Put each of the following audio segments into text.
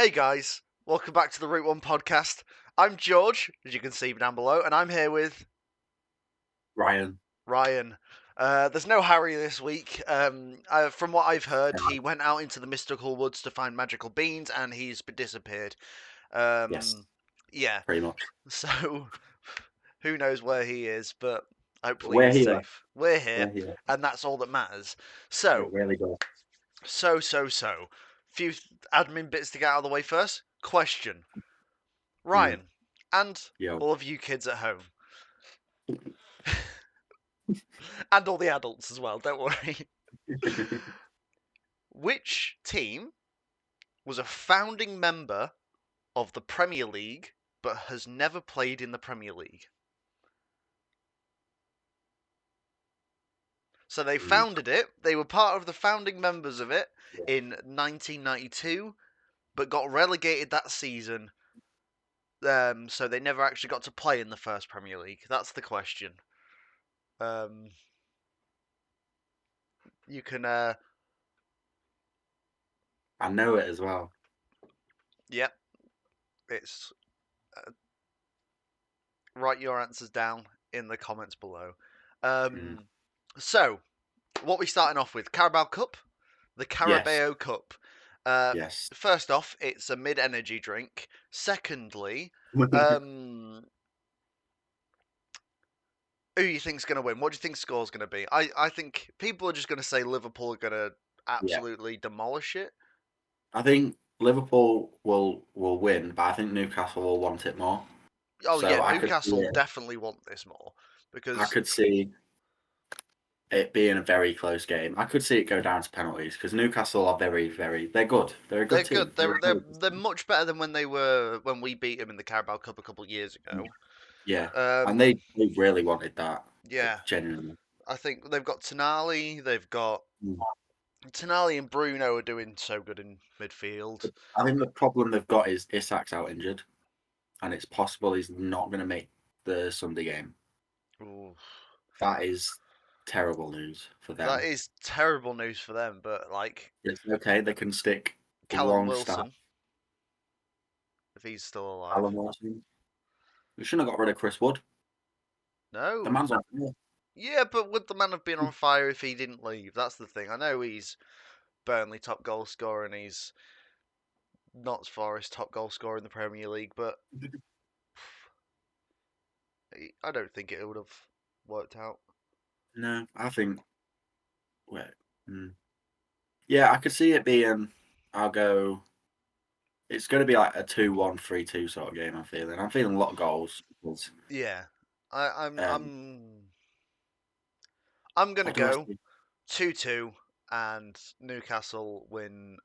Hey guys, welcome back to the RouteOnePodcast. I'm George, as you can see down below, and I'm here with Ryan. Ryan. There's no Harry this week. From what I've heard, Yeah. he went out into the mystical woods to find magical beans, and he's disappeared. Yes, Yeah, pretty much. so who knows where he is, but But hopefully we're he's here. safe. We're here, We're here. and that's all that matters. It So, really does. so. Few admin bits to get out of the way first. Question. Mm. Ryan, and Yo. all of you kids at home, and all the adults as well, don't worry. Which team was a founding member of the Premier League but has never played in the Premier League? So they Mm. founded it, they were part of the founding members of it Yeah. in 1992, but got relegated that season, so they never actually got to play in the first Premier League. That's the question. You can, I know it as well. yep, it's write your answers down in the comments below. Mm. So, what we starting off with? Carabao Cup, the Yes. Carabao Cup. Uh, Yes. First off, it's a mid-energy drink. Secondly, um, who do you think's going to win? What do you think score's going to be? I think people are just going to say Liverpool are going to Yeah. absolutely demolish it. I think Liverpool will win, but I think Newcastle will want it more. Oh So yeah, I could see Newcastle it. definitely want this more I because could see it being a very close game. I could see it go down to penalties because Newcastle are very, very. They're good. They're a they're good team. good. They're much better than when they were when we beat them in the Carabao Cup a couple of years ago. Yeah, and Um, they really wanted that. yeah, Genuinely. I think they've got Tonali. They've got Mm. Tonali and Bruno are doing so good in midfield. I think the problem they've got is Isak's out injured, and it's possible he's not going to make the Sunday game. Ooh, That is terrible news for that them. is terrible news for them. But like It's okay, they can stick Callum Longstaff, Wilson, if he's still Alan alive. Watson. We shouldn't have got rid of Chris Wood. The No. man's on fire. Yeah, but would the man have been on fire if he didn't leave? That's the thing. I know he's Burnley top goal scorer and he's not Forest top goal scorer in the Premier League, but I don't think it would have worked out. No, I think. Wait, mm. Yeah, I could see it being. I'll go. It's going to be like a 2-1, 3-2 sort of game. I'm feeling a lot of goals. Because, Yeah, I, I'm um, I'm I'm gonna what do I go say? 2-2 and Newcastle win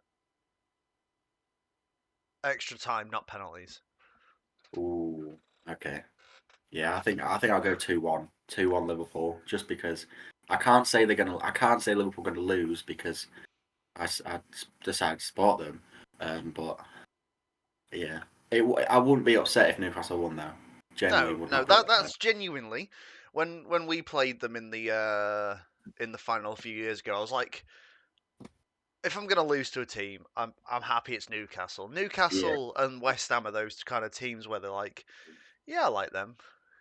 extra time, not penalties. Ooh, okay. Yeah, I think I'll go 2-1, 2-1 Liverpool, just because I can't say Liverpool gonna lose because I decided to support them. But yeah, I wouldn't be upset if Newcastle won though. Genuinely No, would no, not be upset. that's genuinely when we played them in the final a few years ago. I was like, if I'm gonna lose to a team, I'm happy it's Newcastle. Yeah, Newcastle and West Ham are those kind of teams where they're like, yeah, I like them.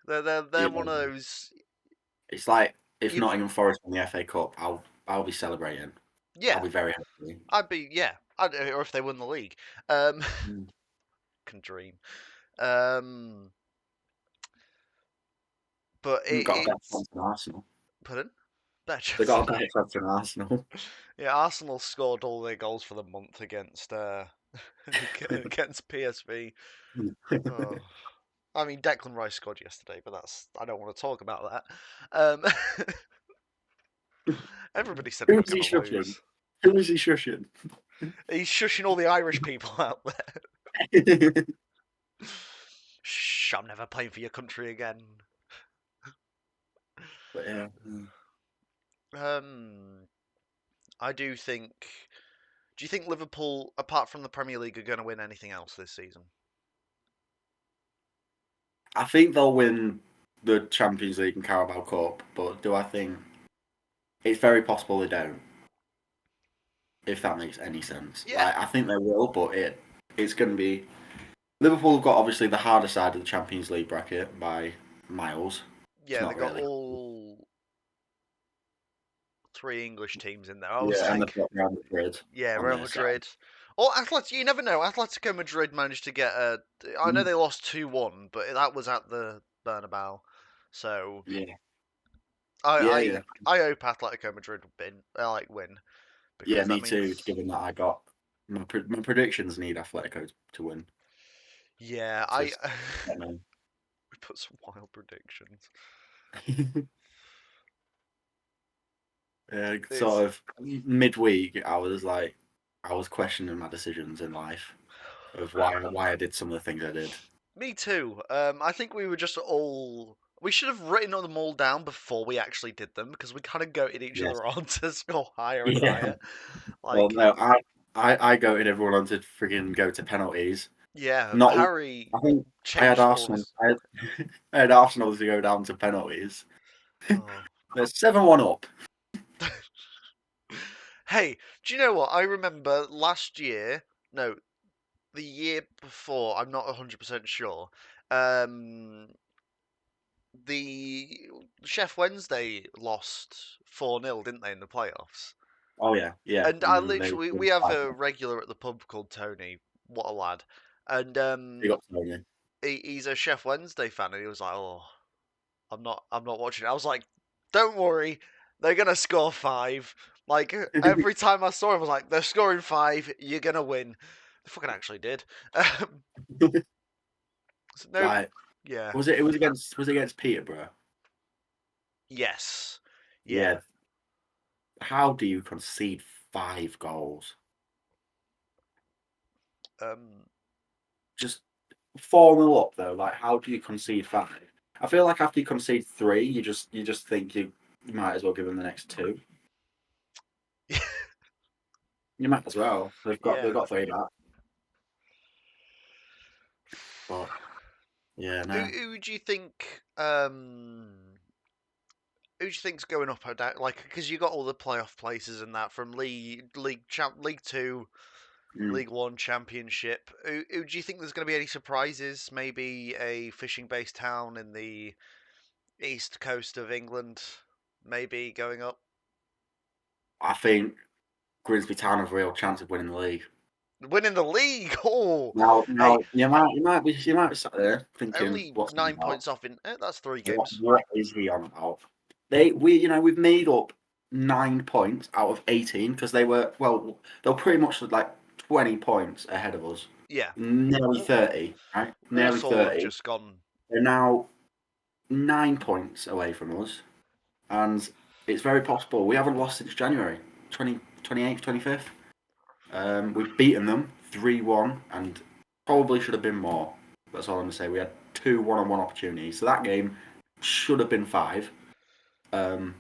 They're yeah. one of those. It's like if You've Nottingham Forest won the FA Cup, I'll be celebrating. I'll yeah, be very happy. I'd be yeah, or if they won the league, um, Mm. can dream. Um, but They've got a better it's chance than Arsenal. pardon, better They've chance got a than better chance than Arsenal. yeah. Arsenal scored all their goals for the month against against PSV. Oh. I mean, Declan Rice scored yesterday, but I don't want to talk about that. Everybody said we were Who's he going to shushing? lose. Who is he shushing? He's shushing all the Irish people out there. Shh, I'm never playing for your country again. But yeah. Um, I do think. Do you think Liverpool, apart from the Premier League, are going to win anything else this season? I think they'll win the Champions League and Carabao Cup, but do I think it's very possible they don't? If that makes any sense. Yeah, Like I think they will, but it's going to be Liverpool have got obviously the harder side of the Champions League bracket by miles. It's Yeah, they not got really. all three English teams in there. I was Yeah, and they've like, got Real Madrid yeah, on Real their side. Madrid. Or Atletico, you never know. Atletico Madrid managed to get a. I know Mm. they lost 2-1, but that was at the Bernabeu. So Yeah, I yeah, I, yeah, I hope Atletico Madrid win yeah. because that Me too. means Given that I got my predictions need Atletico to win. yeah, I Just I know. we put some wild predictions. It's Sort of midweek, I was questioning my decisions in life of why I did some of the things I did. me too. I think we were just all. We should have written them all down before we actually did them because we kind of goated each Yes. other on to score higher and Yeah. higher. Well, Like, no, I goaded everyone on to friggin' go to penalties. yeah, Not, Harry I think I had changed Arsenal. scores. I had Arsenal to go down to penalties. Oh. They're 7-1 up. Hey, do you know what? I remember last year, no, the year before, I'm not 100% sure. Um, the Chef Wednesday lost 4-0, didn't they, in the playoffs? Oh yeah, yeah. And I And they literally, won we have 5. a regular at the pub called Tony. What a lad. And Big up Tony. he's a Chef Wednesday fan, and he was like, "Oh, I'm not watching it." I was like, "Don't worry, they're gonna score five." Like every time I saw him, I was like, "They're scoring five. You're gonna win." They fucking actually did. So no, Like, yeah, was it against Peterborough? yes, yeah. Yeah. How do you concede 5 goals? Um, Just 4-0 up though. Like, how do you concede 5? I feel like after you concede 3, you just think you might as well give them the next 2. You might as well. They've yeah. got 3 back. But yeah, Who no. who do you think? Who do you think's going up or down? Like, because you got all the playoff places and that from League Two, Mm. League One, Championship. Who do you think there's going to be any surprises? Maybe a fishing-based town in the east coast of England, maybe going up, I think Grimsby Town have a real chance of winning the league. winning the league. Oh, hey, Now you might be sat there thinking, only what's he 9 about? points off in that's three What games. what is he on about? We've made up 9 points out of 18 because they're pretty much like 20 points ahead of us, Yeah, nearly Wa- 30, right? Nearly Walsall have 30. just gone. They're now 9 points away from us, and it's very possible we haven't lost since January 28th, 25th. We've beaten them 3-1, and probably should have been more. That's all I'm gonna say. We had 2 one-on-one opportunities, so that game should have been 5. Um,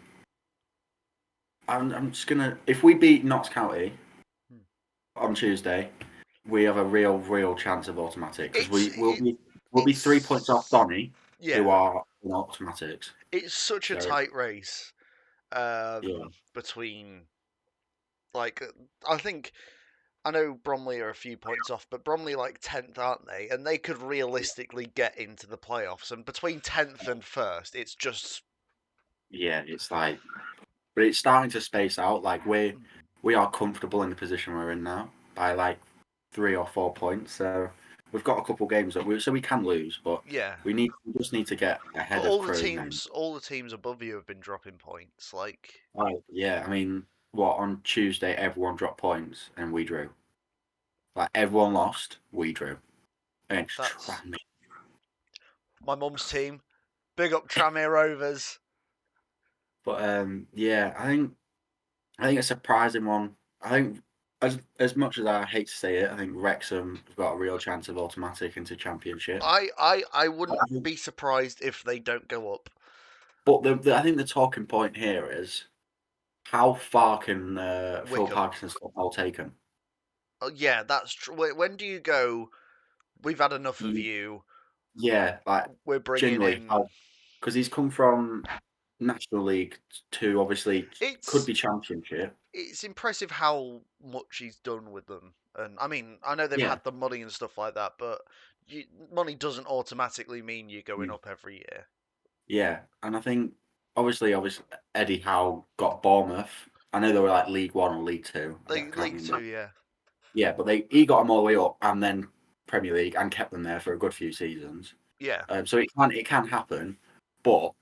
I'm just gonna. If we beat Notts County Hmm. on Tuesday, we have a real chance of automatic because It's we'll be 3 points off it's Donny, who yeah, are in automatics. it's such a So tight race yeah, between like I think I know Bromley are a few points off, but Bromley like 10th, aren't they? And they could realistically get into the playoffs. And between 10th and first, it's just yeah, it's like, but it's starting to space out. Like we are comfortable in the position we're in now by like 3 or 4 points. So we've got a couple games so we can lose, but yeah. we just need to get But ahead of Crew now. all the teams above you have been dropping points. Like Right. Yeah, I mean, what on Tuesday everyone dropped points and we drew. Like everyone lost, we drew against that's Tranmere. my mum's team. Big up Tranmere Rovers. But yeah, I think a surprising one. I think as much as I hate to say it, I think Wrexham have got a real chance of automatic into Championship. I I wouldn't think, be surprised if they don't go up. but I think the talking point here is how far can Phil Wickham. Parkinson's football take him? Oh, yeah, that's true. When do you go? We've had enough of you. Yeah, like We're bringing genuinely, in. because he's come from National League to obviously could It's be Championship. it's impressive how much he's done with them. And I mean, I know they've Yeah. had the money and stuff like that, but money doesn't automatically mean you're going Mm. up every year. Yeah, and I think obviously Eddie Howe got Bournemouth. I know they were like League One or League Two. I They can't League Two, remember. yeah, Yeah, but he got them all the way up and then Premier League and kept them there for a good few seasons. yeah. So it can happen, but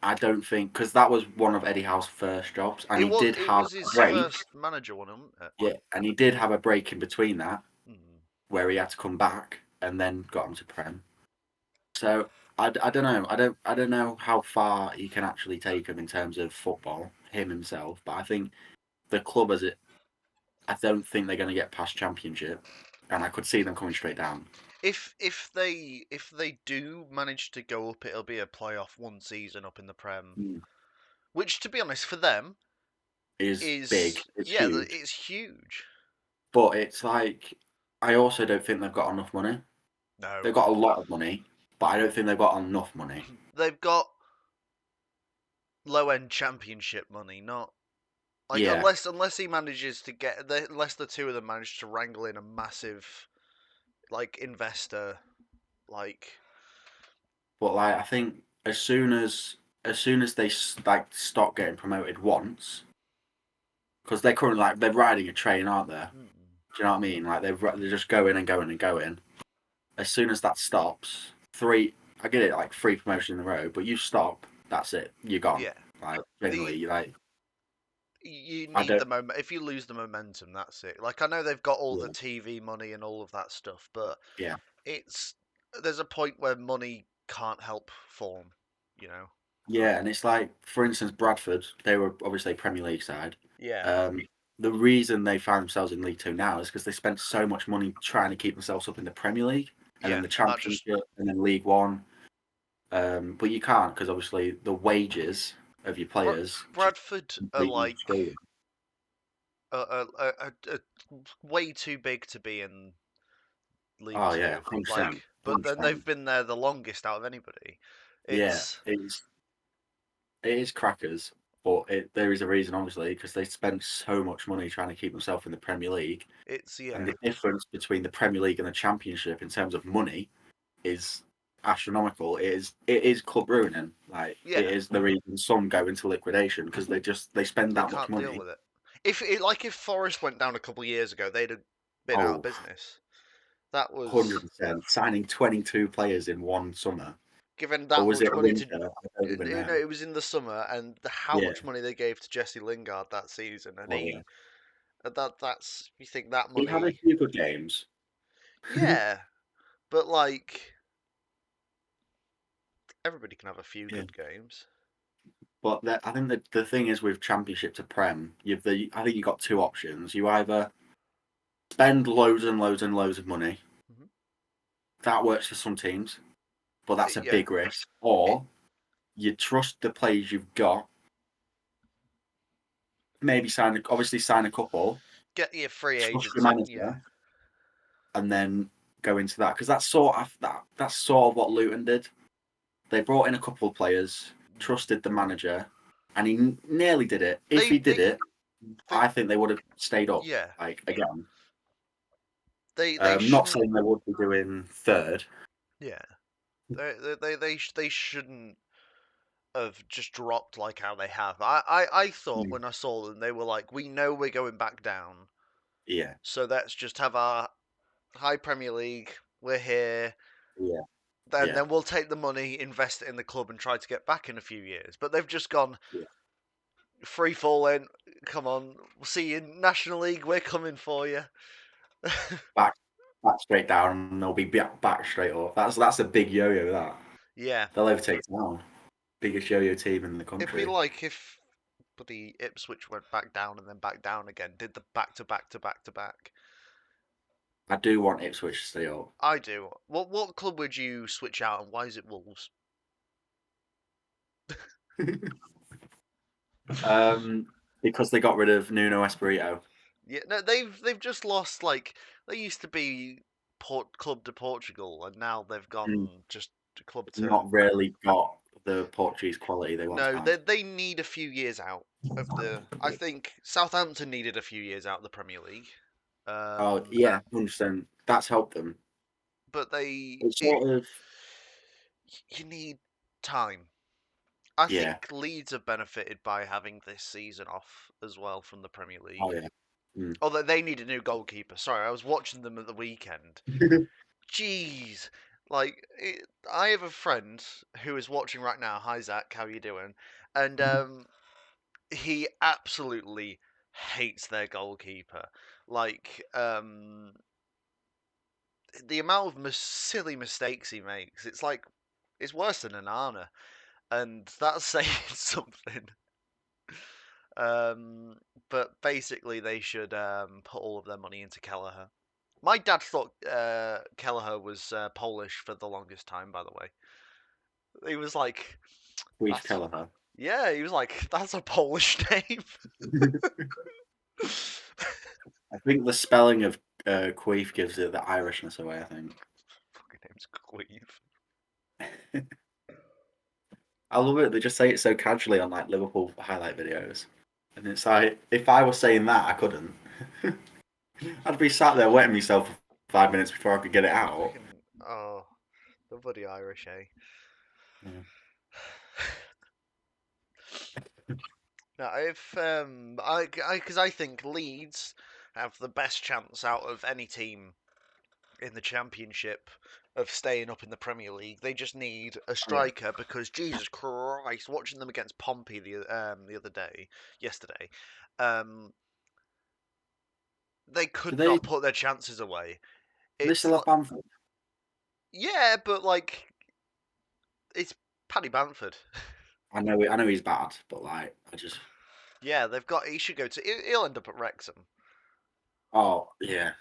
I don't think because that was one of Eddie Howe's first jobs, and he did It have was a his break. first manager one, wasn't it? Yeah, and he did have a break in between that Mm. where he had to come back and then got him to Prem. So I don't know. I don't know how far he can actually take him in terms of football, him himself. But I think the club as it, I don't think they're going to get past Championship, and I could see them coming straight down. If they do manage to go up, it'll be a playoff one season up in the Prem, Mm. which, to be honest, for them Is big. is It's yeah, huge. it's huge. But it's like I also don't think they've got enough money. No, They've got a lot of money, but I don't think they've got enough money. they've got low end championship money, not like Yeah, unless he manages to unless the two of them manage to wrangle in a massive like investor, like but like I think as soon as they like stop getting promoted once, because they're currently like they're riding a train, aren't they? mm, Do you know what I mean? Like they're just going and going and going. As soon as that stops, I get it, like three promotions in a row, but you stop, that's it, you're gone. yeah, Like the generally, like you I need don't. the moment. If you lose the momentum, that's it. Like I know they've got all the Yeah, TV money and all of that stuff, but yeah, it's there's a point where money can't help form. You know. yeah, and it's like, for instance, Bradford, they were obviously a Premier League side. Yeah. Um, the reason they found themselves in League Two now is because they spent so much money trying to keep themselves up in the Premier League and then Yeah. the That just Championship and then League One. But you can't because obviously the wages of your players just Bradford are completely like screw. way too big to be in League Oh yeah, Two. 100%, Like, but then 100%. they've been there the longest out of anybody. Yeah, It's it is crackers, but there is a reason obviously because they spent so much money trying to keep themselves in the Premier League, and yeah, the difference between the Premier League and the Championship in terms of money is astronomical. It is club ruining. Like it yeah. is the reason some go into liquidation because they spend They that much can't deal money. with it. If Forest went down a couple of years ago, they'd have been out of Oh, business. That was 100%. Signing 22 players in one summer, given or that was it much a money to. winter? I don't even No, know. it was in the summer, and how Yeah. much money they gave to Jesse Lingard that season, and Oh yeah. that's you think that He had a money, few good games. yeah, but like everybody can have a few Yeah. good games. But I think the thing is with Championship to Prem, I think you got two options. You either spend loads and loads and loads of money. Hmm. That works for some teams, but that's a Yeah, big risk. it Or you trust the players you've got, maybe obviously sign a couple, get your free trust the agents in, yeah, manager, and then go into that. Because that's sort of what Luton did. They brought in a couple of players, mm. trusted the manager, and he nearly did it. If They he did they it, they I think they would have stayed up. yeah Like again, they not shouldn't, saying they would be doing third. yeah, they shouldn't have just dropped like how they have. I thought Mm. when I saw them, they were like, we know we're going back down, Yeah, so let's just have our high Premier League. We're here. yeah, Then yeah, then we'll take the money, invest it in the club, and try to get back in a few years. But they've just gone yeah. free falling. Come on, we'll see you in National League. We're coming for you. Back, back straight down, and they'll be back straight up. That's a big yo-yo. That Yeah, they'll overtake Town, biggest yo-yo team in the it'd be country. like if bloody Ipswich went back down and then back down again. Did the back to back to back to back. I do want Ipswich to stay up. I do. What club would you switch out, and why is it Wolves? um, because they got rid of Nuno Espirito. Yeah, no, they've just lost. Like they used to be Club de Portugal, and now they've Mm. gone just to Club to Not really got the Portuguese quality they once No, had. they need a few years out of the. I think Southampton needed a few years out of the Premier League. Oh Um, yeah, 100%. That's helped them. but they It's sort of you need time. I yeah. think Leeds have benefited by having this season off as well from the Premier Oh League. yeah. Mm. Although they need a new goalkeeper. Sorry, I was watching them at the weekend. Jeez, I have a friend who is watching right now. Hi Zach, how you doing? And he absolutely hates their goalkeeper. Like, the amount of silly mistakes he makes, it's worse than an Anna, and that's saying something. Um, but basically, they should put all of their money into Kelleher. My dad thought Kelleher was Polish for the longest time. By the way, he was like, Reece "That's Kelleher. yeah." He was like, "That's a Polish name." I think the spelling of Queef gives it the Irishness away. I think. Fucking name's Cleve. I love it. They just say it so casually on like Liverpool highlight videos, and it's like if I was saying that, I couldn't. I'd be sat there wetting myself for 5 minutes before I could get it out. Fucking oh, the bloody Irish, eh? Yeah. Now, if because I think Leeds have the best chance out of any team in the Championship of staying up in the Premier League. They just need a Oh, yeah. striker because Jesus Christ, watching them against Pompey yesterday, um, they Do could they? not put their chances away. Do they It's still have like, Bamford? yeah, but like it's Paddy Bamford. I know. I know he's bad, but like I just. Yeah, they've got. He should go to. He'll end up at Wrexham. Oh yeah.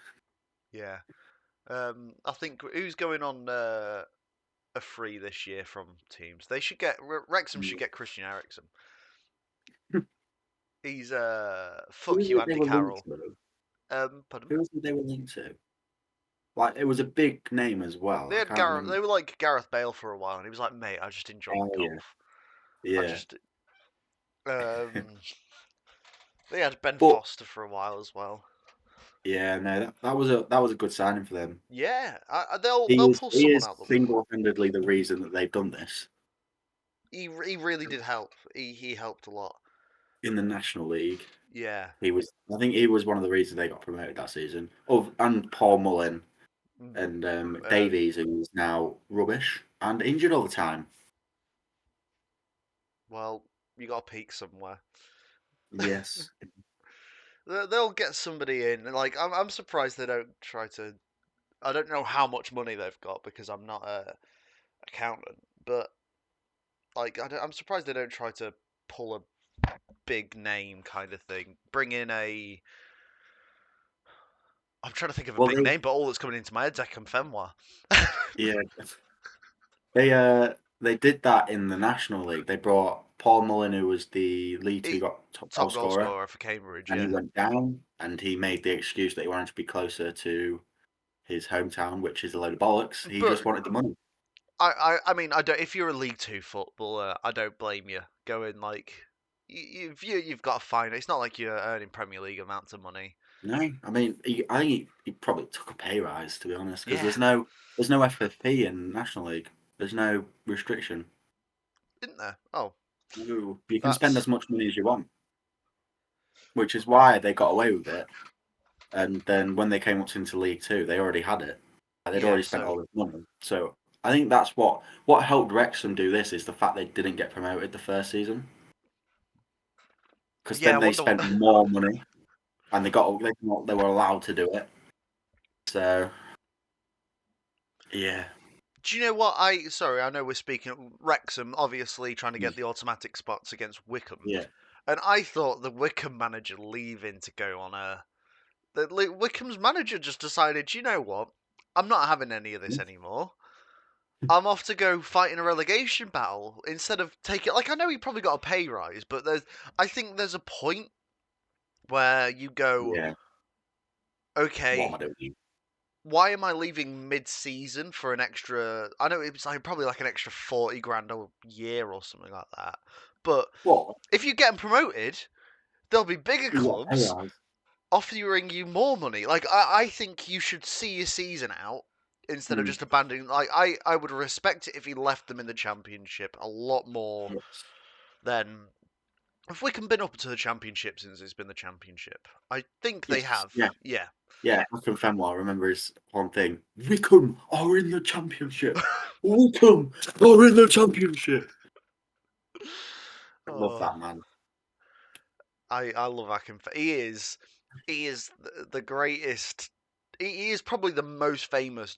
Yeah. I think who's going on a free this year from teams? They should get Wrexham should get Christian Eriksen. He's Who fuck is you, it they Andy were linked Carroll. to? Pardon? Who is it they were linked to? Like it was a big name as well. They I had can't Gareth. remember. They were like Gareth Bale for a while, and he was like, "Mate, I just enjoy Oh yeah, golf. I yeah. just." Um, they had Ben But Foster for a while as well. yeah, no, that was a good signing for them. Yeah, they'll He is pull he someone is out. single-handedly the reason that they've done this He really did help. He helped a lot. in the National League. Yeah. He was, I think, he was one of the reasons they got promoted that season. Oh, and Paul Mullen Mm, and Uh, Davies, who's now rubbish and injured all the time. well, you got to peak somewhere. Yes. They'll get somebody in. Like I'm surprised they don't try to. I don't know how much money they've got because I'm not a accountant, but like I'm surprised they don't try to pull a big name kind of thing. Bring in a. I'm trying to think of a Well, big name, but all that's coming into my head's Ekam Fenwa. yeah, they did that in the National League. They brought Paul Mullen, who was the League Two he, got top goal top goal scorer, scorer for Cambridge, and he yeah. went down, and he made the excuse that he wanted to be closer to his hometown, which is a load of bollocks. He But just wanted the money. I mean I don't. If you're a League Two footballer, I don't blame you going like you've got to find it. It's not like you're earning Premier League amounts of money. No, I mean, I think he probably took a pay rise to be honest, because Yeah, there's no FFP in National League. There's no restriction. isn't there? Oh, No, you can spend that's as much money as you want, which is why they got away with it. And then when they came up into League Two, they already had it. They'd yeah. already spent So all this money. So I think that's what helped Wrexham do this is the fact they didn't get promoted the first season, because yeah, I then they wonder. spent more money and they were allowed to do it. So yeah, Do you know what I? Sorry, I know we're speaking Wrexham, obviously trying to get the automatic spots against Wickham, yeah. and I thought the Wickham manager leaving to go on a. Wickham's manager just decided, you know what? I'm not having any of this anymore. I'm off to go fight in a relegation battle instead of take it. Like I know he probably got a pay rise, but I think there's a point where you go, Yeah, what am okay, I doing? why am I leaving mid-season for an extra? I know it's like probably like an extra 40 grand a year or something like that. But What? if you get them promoted, there'll be bigger You got pay clubs rise. offering you more money. Like I think you should see your season out instead of Mm. just abandoning. Like I would respect it if he left them in the championship a lot more Yes. than if we can been up to the championship since it's been the championship. I think they Yes. have. Yeah. Yeah. Yeah. Malcolm Fenwell, I remember his one thing. Wickham are in the championship. Wickham are in the championship. I love Oh, that man. I love Akin. He is the greatest. He is probably the most famous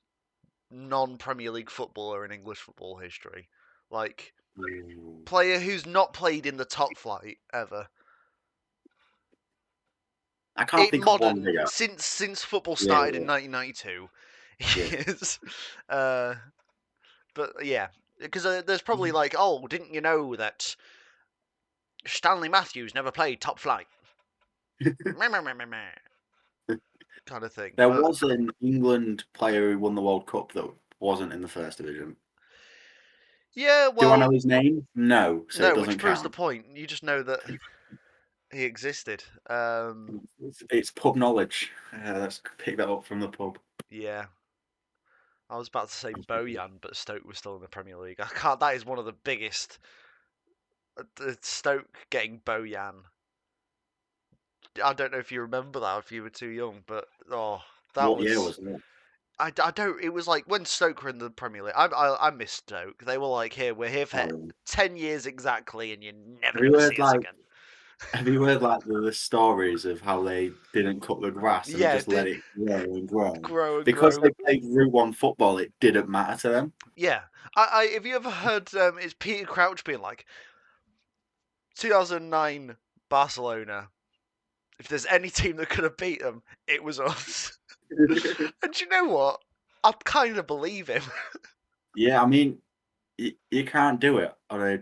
non-Premier League footballer in English football history. Like Ooh. player who's not played in the top flight ever. I can't It think of one modern bigger. since football Yeah, started in yeah, 1992. yeah. He is. Uh, but yeah, because there's probably Mhm. like, oh, didn't you know that Stanley Matthews never played top flight? Meh, meh, meh, meh, meh, kind of thing. There But was an England player who won the World Cup that wasn't in the first division. yeah, Do I know well, his name? No, so it no, which doesn't proves the count. point. You just know that he existed. It's pub knowledge. Let's pick that up from the pub. Yeah, I was about to say Bojan, but Stoke was still in the Premier League. I can't. That is one of the biggest. Stoke getting Bojan. I don't know if you remember that, if you were too young, but oh, that What year was. was it? I don't. It was like when Stoke were in the Premier League. I miss Stoke. They were like, here, we're here for Oh, 10 years exactly, and you're never have you gonna heard see us like again. the stories of how they didn't cut the grass and they Yeah, just let it grow and grow? grow and Because grow. they played Route One football, it didn't matter to them. Yeah, have you ever heard? It's Peter Crouch being like, 2009 Barcelona. If there's any team that could have beat them, it was us. And you know what? I kind of believe him. Yeah, I mean, you can't do it on a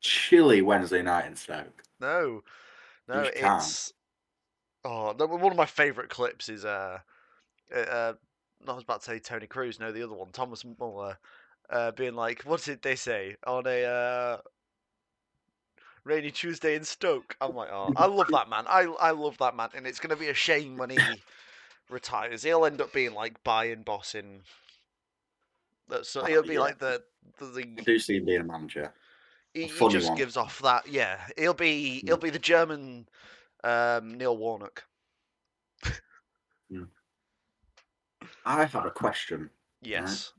chilly Wednesday night in Stoke. No, You no, just can't. it's one of my favourite clips is I was about to say Tony Cruz, no, the other one, Thomas Muller, being like, what did they say on a rainy Tuesday in Stoke? I'm like, oh, I love that man. I love that man, and it's gonna be a shame when he retires. He'll end up being like Bayern boss in. So Oh he'll be yeah, like the I do see him being a manager, a he funny just one. gives off that. Yeah, he'll Mm, be the German Neil Warnock. mm. I have a question. Right? Yes,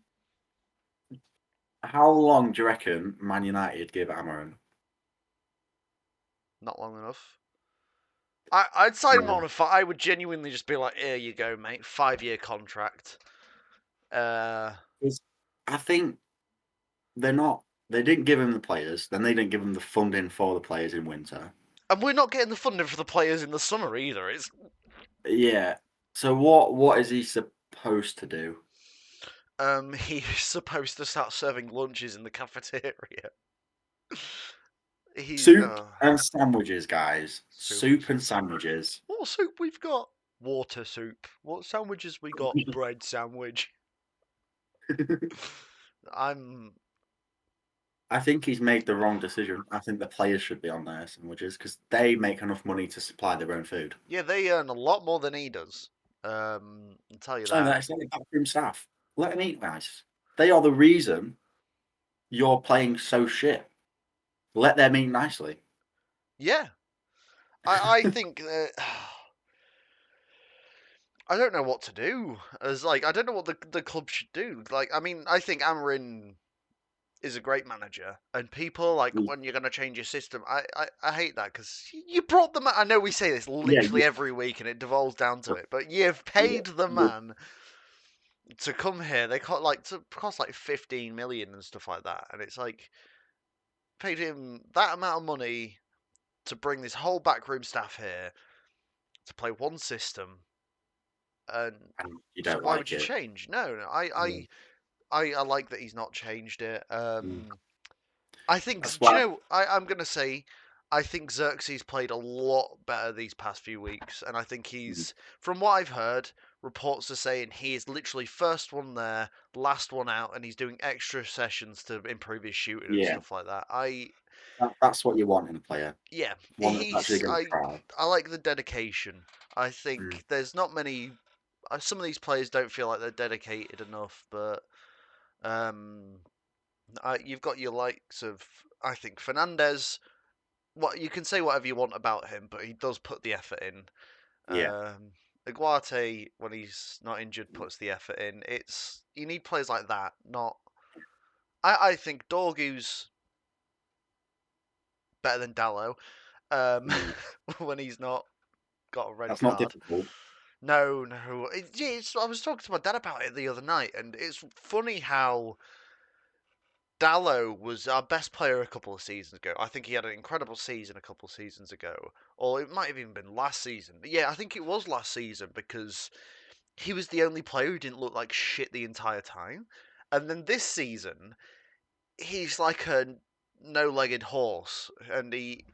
How long do you reckon Man United give Amarin? not long enough. I'd sign him Yeah. on a I would genuinely just be like, here you go, mate, 5 year contract. Uh, 'Cause I think they're not. They didn't give him the players. Then they didn't give him the funding for the players in winter. and we're not getting the funding for the players in the summer either. It's Yeah. So what is he supposed to do? he's supposed to start serving lunches in the cafeteria. He Soup and sandwiches, guys. soup and Soup and sandwiches. sandwiches. What soup we've got? Water soup. What sandwiches we got? Bread sandwich. I'm I think he's made the wrong decision. I think the players should be on their sandwiches because they make enough money to supply their own food. yeah, they earn a lot more than he does. I'll tell you So that. that's like backroom staff. Let them eat, guys. They are the reason you're playing so shit. Let them eat nicely. Yeah, I think that I don't know what to do. As like I don't know what the club should do. Like I mean, I think Amarin is a great manager, and people like Mm, when you're gonna change your system. I hate that because you brought the man. I know we say this yeah, literally every week, and it devolves down to it. But you've yeah, paid the yeah. man to come here. They cost like 15 million and stuff like that, and it's like paid him that amount of money to bring this whole backroom staff here to play one system. And And you so don't why would like you it. change? No, no. Yeah. I like that he's not changed it. Mm. I think. That's Do you why. know? I'm gonna say. I think Xerxes played a lot better these past few weeks, and I think Mm, he's, from what I've heard, reports are saying he is literally first one there, last one out, and he's doing extra sessions to improve his shooting and Yeah, stuff like that. that's what you want in a player. Yeah, One that's actually going to try. I like the dedication. I Mm, think there's not many. Some of these players don't feel like they're dedicated enough, but um, you've got your likes of, I think, Fernandez. What you can say whatever you want about him, but he does put the effort in. yeah. Aguate, when he's not injured, puts the effort in. It's you need players like that. Not. I think Dorgu's better than Dallo. Um, Mm. when he's not got a red That's not card. difficult. No, no. I was talking to my dad about it the other night, and it's funny how Dallo was our best player a couple of seasons ago. I think he had an incredible season a couple of seasons ago, or it might have even been last season. But yeah, I think it was last season because he was the only player who didn't look like shit the entire time. And then this season, he's like a no-legged horse, and he.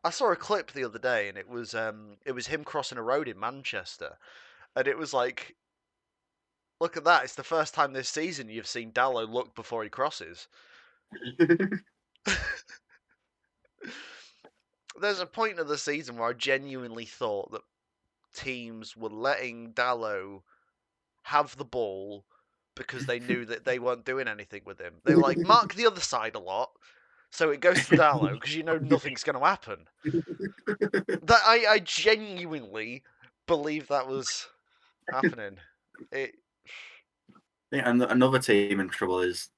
I saw a clip the other day, and it was him crossing a road in Manchester, and it was like, look at that! It's the first time this season you've seen Dallo look before he crosses. There's a point of the season where I genuinely thought that teams were letting Dallo have the ball because they knew that they weren't doing anything with him. They were like, mark the other side a lot, so it goes to Dallo because you know nothing's going to happen. That I genuinely believe that was happening. It Yeah, and another team in trouble is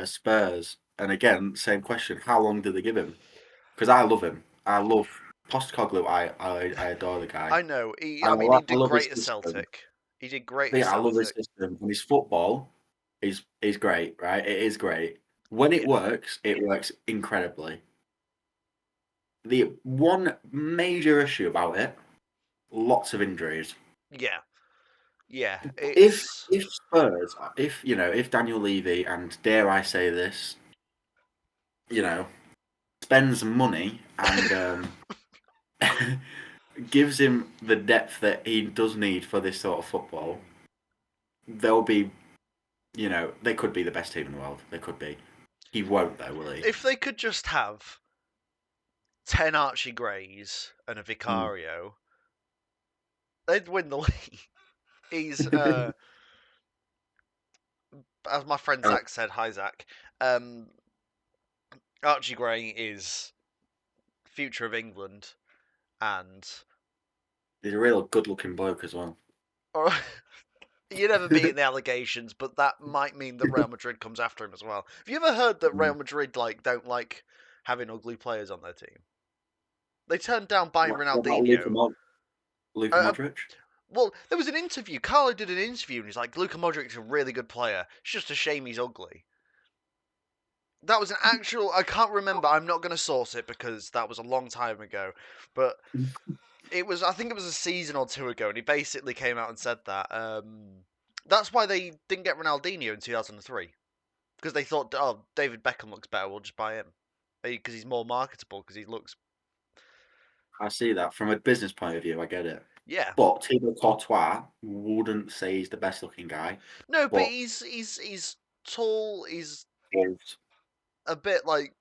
Spurs. And again, same question: how long did they give him? Because I love him. I love Postecoglou. I adore the guy. I know. And He I did love his great at system. Celtic. He did great at Yeah, I love his Celtic. system. And his football is great, right? It is great. When Yeah, it works incredibly. The one major issue about it, lots of injuries. yeah, yeah. If It's if Spurs, if if Daniel Levy and dare I say this, you know, spends money and gives him the depth that he does need for this sort of football, they'll be, they could be the best team in the world. They could be. He won't though, will he? if they could just have 10 Archie Greys and a Mm. Vicario, they'd win the league. He's, as my friend Uh, Zach said, hi Zach, um, Archie Gray is future of England, and He's a real good-looking bloke as well. or, you never beat the allegations, but that might mean that Real Madrid comes after him as well. Have you ever heard that Real Mm. Madrid don't like having ugly players on their team? They turned down buying What about Luka, Ronaldinho. Luka Uh, uh, Modric? well, there was an interview. Carlo did an interview, and he's like, "Luka Modric's a really good player. It's just a shame he's ugly." That was an actual. I can't remember. I'm not going to source it because that was a long time ago. But it was. I think it was a season or two ago, and he basically came out and said that. That's why they didn't get Ronaldinho in 2003 because they thought, oh, David Beckham looks better. We'll just buy him because he's more marketable because he looks. I see that from a business point of view. I get it. Yeah. But Thibaut Courtois wouldn't say he's the best-looking guy, No, but but he's tall. He's is. a bit like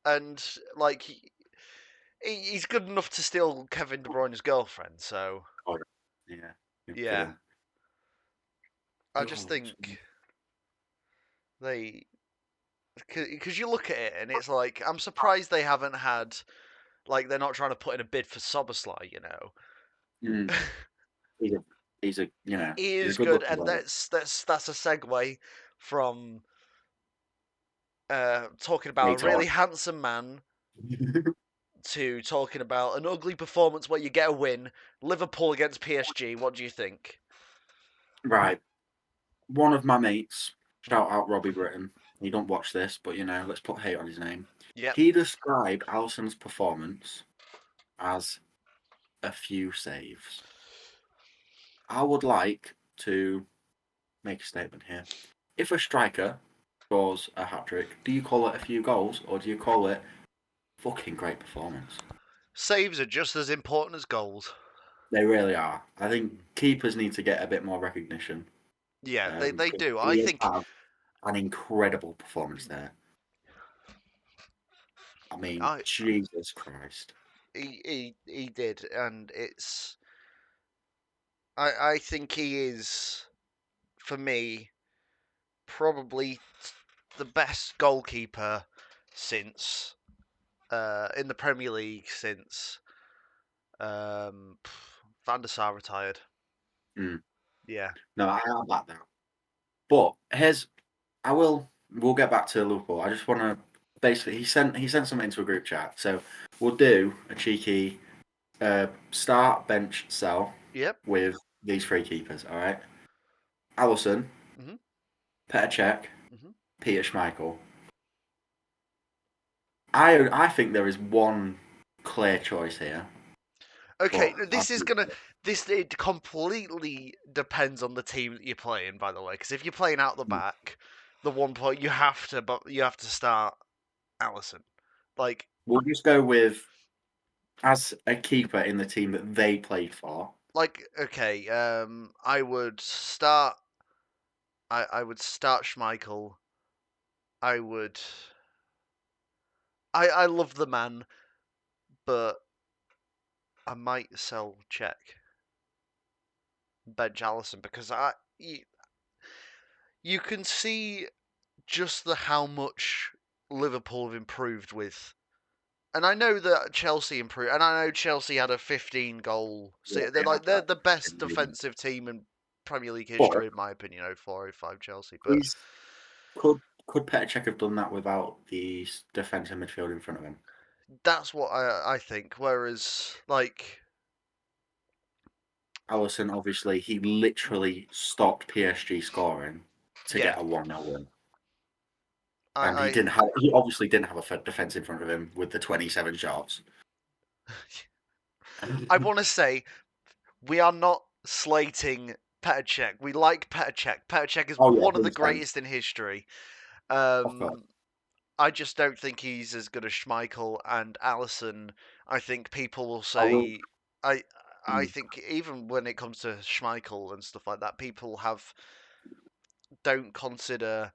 and like he's good enough to steal Kevin De Bruyne's girlfriend. So Oh, yeah, you're yeah, kidding. I just Oh, think they because you look at it and it's like I'm surprised they haven't had like they're not trying to put in a bid for Soboslai. You know, mm, he's a he he's a is good good, looking and bloke. that's a segue from talking about Hey, a really talk. handsome man to talking about an ugly performance where you get a win. Liverpool against PSG. What do you think? Right, one of my mates, shout out Robbie Britton. He don't watch this, but let's put hate on his name. Yep. He described Allison's performance as a few saves. I would like to make a statement here. If a striker scores a hat trick, do you call it a few goals or do you call it fucking great performance? Saves are just as important as goals. They really are. I think keepers need to get a bit more recognition. Yeah, they 'Cause do. I he has think had an incredible performance there. I mean, I Jesus Christ. he did, and I think he is, for me, probably the best goalkeeper since in the Premier League since um, Van der Sar retired. Mm. Yeah. No, I like that. But we'll get back to Liverpool. I just want to basically he sent something into a group chat, so we'll do a cheeky start bench sell Yep. with these three keepers. All right, Allison, Mhm. Petr Cech, Mhm. Peter Schmeichel. I think there is one clear choice here, Okay, but this is gonna this it completely depends on the team that you're playing. By the way, because if you're playing out the back, the one point you have to start Allison. Like we'll just go with as a keeper in the team that they played for. okay, I would start Schmeichel. I would I love the man, but I might sell Czech, bench Allison because you can see just the how much Liverpool have improved with. And I know that Chelsea improved, and I know Chelsea had a 15 goal. Yeah, So they had they're that. the best defensive team in Premier League But history, in my opinion. 04, 05 Chelsea, but he's could Petr Cech have done that without the defensive midfield in front of him? that's what I think. Whereas, like, Allison, obviously, he literally stopped PSG scoring to yeah, get a 1-0 win. And I he obviously didn't have a defence in front of him with the 27 shots. I want to say we are not slating Petr Cech. We like Petr Cech. Petr Cech is Oh, yeah, one of the 100%. greatest in history. Of course. Um, I just don't think he's as good as Schmeichel and Allison. I think people will I will. say I I Mm, think even when it comes to Schmeichel and stuff like that, people don't consider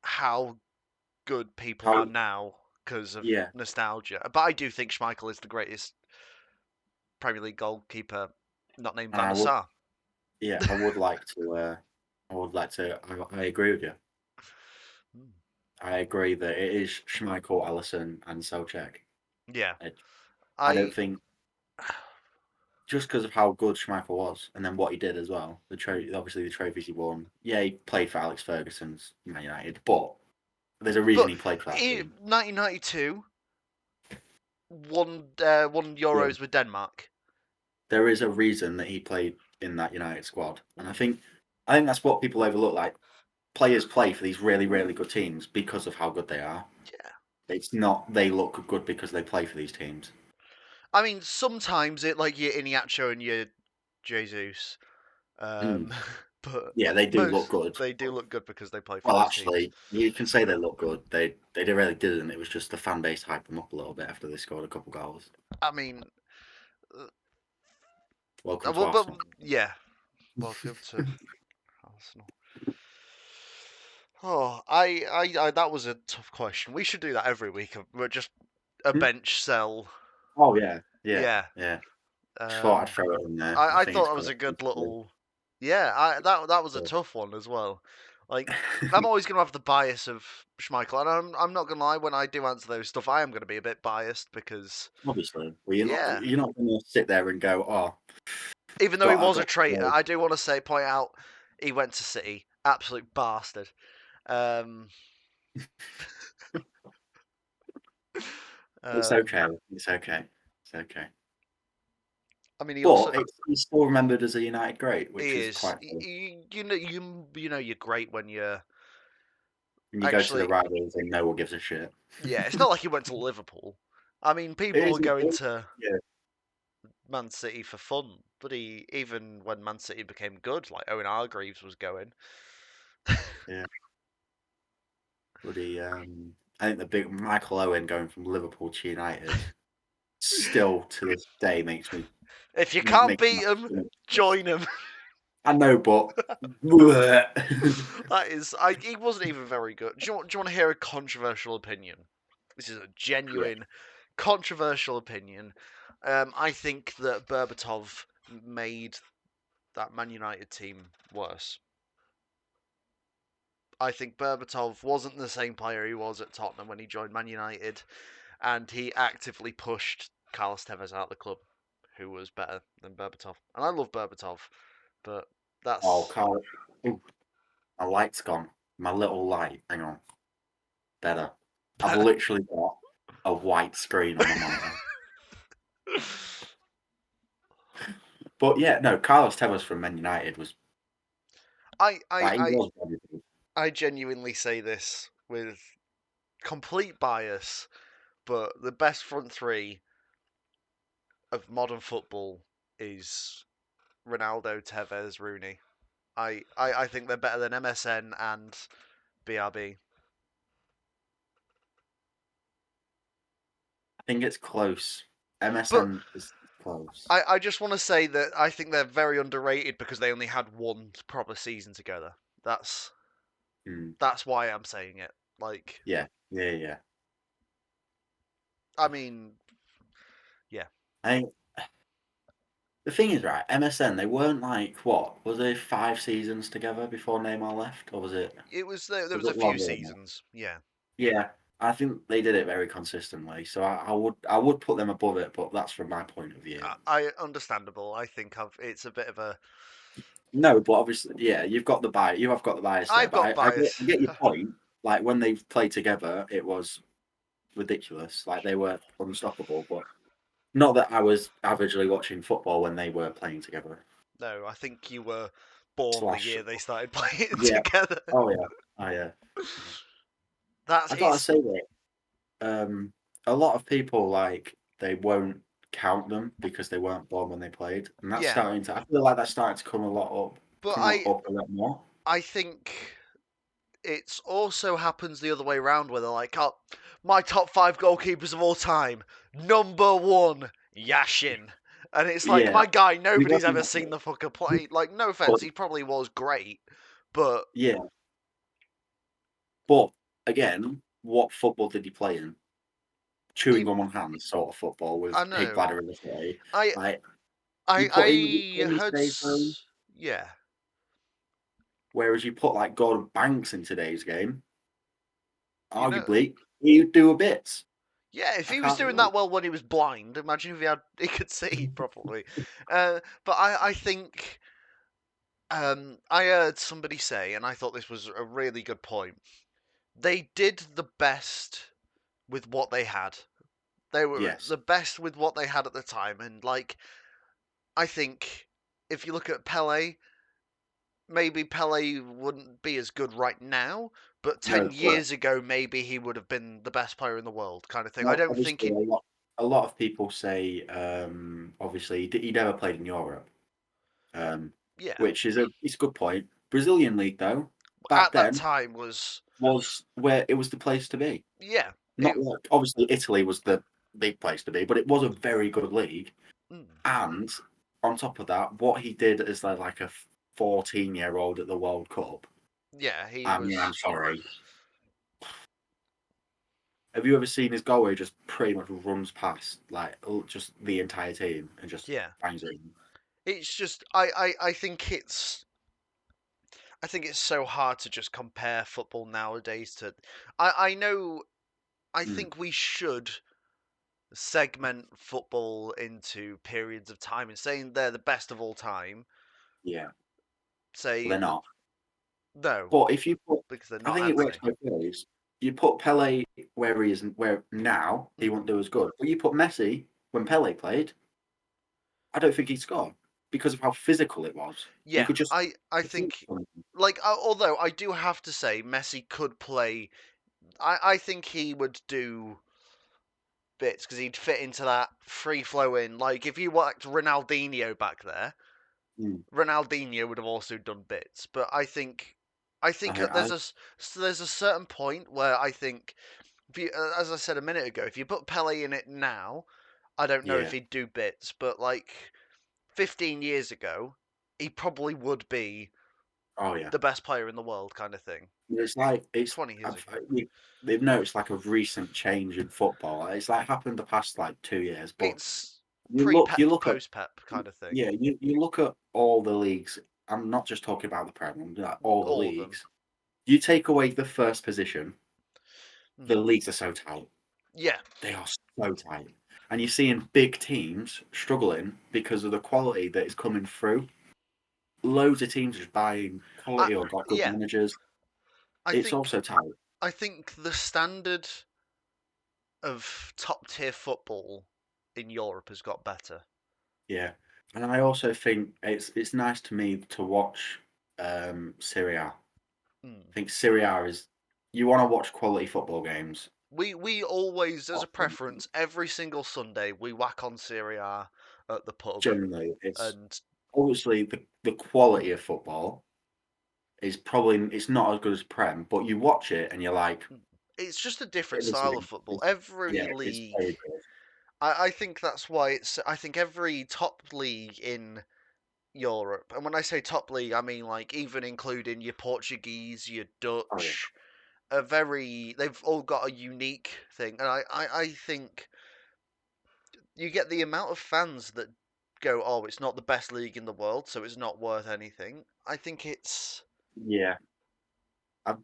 how good people how, are now because of yeah. nostalgia. But I do think Schmeichel is the greatest Premier League goalkeeper, not named And Van der Sar. I would like to, I agree with you. Hmm. I agree that it is Schmeichel, Allison, and Soucek. Yeah, I don't I think just because of how good Schmeichel was, and then what he did as well. hmm. Obviously the trophies he won. Yeah, he played for Alex Ferguson's Man United, but there's a reason But he played for that team. 1992 won Yeah, Euros with Denmark. there is a reason that he played in that United squad, and I think that's what people overlook. Like players play for these really, really good teams because of how good they are. Yeah. It's not they look good because they play for these teams. I mean, sometimes it like your Iniacho and your Jesus, Mm. um, but Yeah, they do look most good. they do look good because they play for Well, those teams. actually, you can say they look good. They really didn't. It was just the fan base hyped them up a little bit after they scored a couple goals. I mean, Welcome to well, but Arsenal. yeah, welcome to Arsenal. Oh, I that was a tough question. We should do that every week. We're just a Hmm? bench cell. Oh yeah, yeah, Yeah. yeah. Just thought I'd Um, throw it in there. I I think thought it's that was quite a good useful. little. Yeah, that was a So, tough one as well. Like, I'm always gonna have the bias of Schmeichel, and I'm not gonna lie. When I do answer those stuff, I am gonna be a bit biased because Obviously, well, yeah, you're not going to sit there and go, oh, even though he I was a got traitor, no. I do want to say point out he went to City, absolute bastard. Um, It's um, okay. It's okay. It's okay. I mean, he also But he's still remembered as a United great, which he is is. quite cool. You know you're great when you're And you go to the actually. rivals and no one gives a shit. Yeah, it's not like he went to Liverpool. I mean, It people is. are going to Yeah. Man City for fun, but even when Man City became good, like Owen Hargreaves was going. Yeah. But I think the big Michael Owen going from Liverpool to United still to this day makes me If you can't making beat that them, ridiculous. join them. I know, but That is, he wasn't even very good. Do you want to hear a controversial opinion? This is a yeah, genuine controversial opinion. I think that Berbatov made that Man United team worse. I think Berbatov wasn't the same player he was at Tottenham when he joined Man United, and he actively pushed Carlos Tevez out of the club, who was better than Berbatov. And I love Berbatov, but oh, that's Carl, ooh, my light's gone. My little light. Hang on, better. I've better. literally got a white screen on my monitor. But yeah, no, Carlos Tevez from Man United was I, I, like he I, was very good. I genuinely say this with complete bias, but the best front three of modern football is Ronaldo, Tevez, Rooney. I think they're better than MSN and BRB. I think it's close. But MSN is close. I just want to say that I think they're very underrated because they only had one proper season together. That's Mm, that's why I'm saying it. Like, yeah, yeah, yeah. I mean, yeah, I The thing is, right, MSN, they weren't like, what, was they 5 seasons together before Neymar left? Or there was was a it few longer than that? seasons. Yeah, Yeah, I think they did it very consistently. So I would put them above it, but that's from my point of view. I understandable. I think it's a bit of a. No, but obviously, yeah, you have got the bias there. I've But got I bias. get your point. Like when they played together, it was ridiculous. Like they were unstoppable. But not that I was averagely watching football when they were playing together. No, I think you were born the Slash, year they started playing yeah. together. Oh yeah. Oh yeah. Yeah. That's I gotta it's say that a lot of people like they won't count them because they weren't born when they played, and that's yeah, starting to. I feel like that's starting to but come up a lot more. I think it's also happens the other way around where they're like, oh, my top five goalkeepers of all time, number one, Yashin. And it's like, Yeah, my guy, we've nobody's often ever got seen the that. fucker play. Like, no offense, But he probably was great, but yeah, but again, what football did he play in? Chewing he, gum on hands, sort of football I with pig know. bladder in the way. I, Like you I, put I in his heard, days though, yeah, whereas you put like Gordon Banks in today's game, you know, arguably he'd do a bit. yeah. If I he was can't doing lie. that well when he was blind, imagine if he could see properly. But I think I heard somebody say, and I thought this was a really good point. They did the best with what they had. They were Yes. the best with what they had at the time, and like I think if you look at Pele, maybe Pele wouldn't be as good right now, but No, 10 years ago maybe he would have been the best player in the world, kind of thing. I well, don't think obviously, he. a lot of people say, obviously, he never played in Europe, um, Yeah, which is it's a good point. Brazilian league, though, back at that then time was was where it was the place to be. yeah. Not like obviously Italy was the big place to be, but it was a very good league. Mm, And on top of that, what he did as like a 14-year-old at the World Cup. yeah, he I mean, I'm was. sorry. Have you ever seen his goal where he just pretty much runs past like just the entire team and just Yeah, bangs it in? it's just I think it's so hard to just compare football nowadays to. I know. I Mm, think we should segment football into periods of time and saying they're the best of all time. yeah, well, Say they're not. no But if you put, because they're I not, think it aren't works they? both ways. You put Pele where he is, where now he Mm. won't do as good. But you put Messi when Pele played, I don't think he'd score because of how physical it was. You Yeah, could just I think like although I do have to say Messi could play. I think he would do bits because he'd fit into that free flowing. Like if you worked Ronaldinho back there, Mm, Ronaldinho would have also done bits. But I think I there's a certain point where I think if you, as I said a minute ago, if you put Pele in it now, I don't know if yeah. he'd do bits, but like 15 years ago, he probably would be Oh yeah. the best player in the world, kind of thing. It's like 20 years ago. they've noticed like a recent change in football. Like, it's like happened the past like 2 years, but It's you pre-Pep, look at post-Pep kind of thing. yeah, you look at all the leagues. I'm not just talking about the Premier League, like all the All of them. leagues. You take away the first position, the Hmm. leagues are so tight. Yeah. They are so tight, and you're seeing big teams struggling because of the quality that is coming through. Loads of teams are just buying I, quality or got good yeah. managers. I It's think also tight. I think the standard of top tier football in Europe has got better. Yeah, and I also think it's nice to me to watch Serie A. I Hmm. think Serie A is you want to watch quality football games. We always, as a Watch them. preference, every single Sunday we whack on Serie A at the pub, Generally, it's and obviously the quality of football is probably it's not as good as Prem, but you watch it and you're like, it's just a different this style of is football. it's, Every yeah, it's league, very good. I think that's why it's. I think every top league in Europe, and when I say top league, I mean like even including your Portuguese, your Oh yeah, Dutch, are very. They've all got a unique thing, and I think you get the amount of fans that go, "Oh, it's not the best league in the world, so it's not worth anything." I think it's yeah.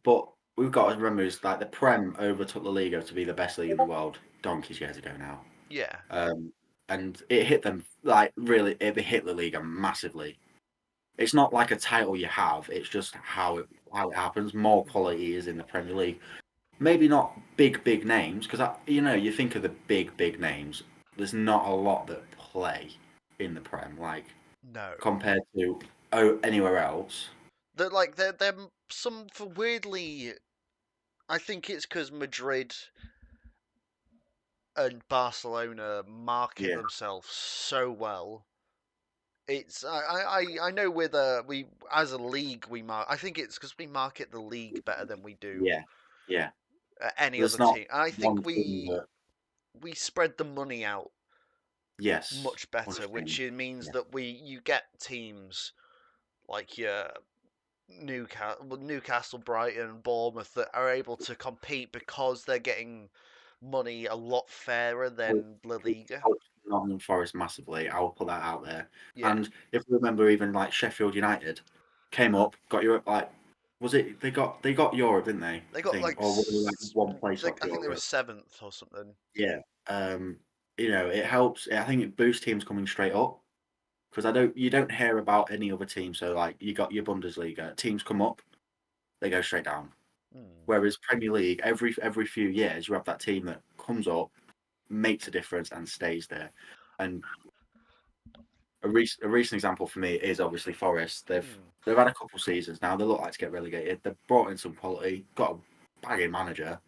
But we've got to remember is like the Prem overtook the Liga to be the best league in the world donkeys years ago now. yeah, Um, and it hit them like really. It hit the Liga massively. It's not like a title you have. It's just how it happens. More quality is in the Premier League. Maybe not big names because you think of the big names. There's not a lot that play in the Prem like no. compared to anywhere else. They're some for weirdly. I think it's because Madrid and Barcelona market Yeah, themselves so well. It's I know we as a league I think it's because we market the league better than we do yeah, yeah. any There's other not team. And I one think thing that we spread the money out yes, much better, which 100%. means Yeah, that we you get teams like your Newcastle, Brighton, Bournemouth that are able to compete because they're getting money a lot fairer which, than La which Liga. helps Nottingham Forest massively. I'll put that out there. Yeah, And if you remember, even like Sheffield United came up, got Europe. Like, was it they got Europe, didn't they? they I got think, or were they like one place off I think they were Europe? seventh or something. Yeah. Um, it helps. I think it boosts teams coming straight up because you don't hear about any other team. So like you got your Bundesliga teams come up, they go straight down. Hmm. Whereas Premier League, every few years, you have that team that comes up, makes a difference, and stays there. And a recent example for me is obviously Forest. Hmm. They've had a couple seasons now. They look like to get relegated. They've brought in some quality, got a banging manager,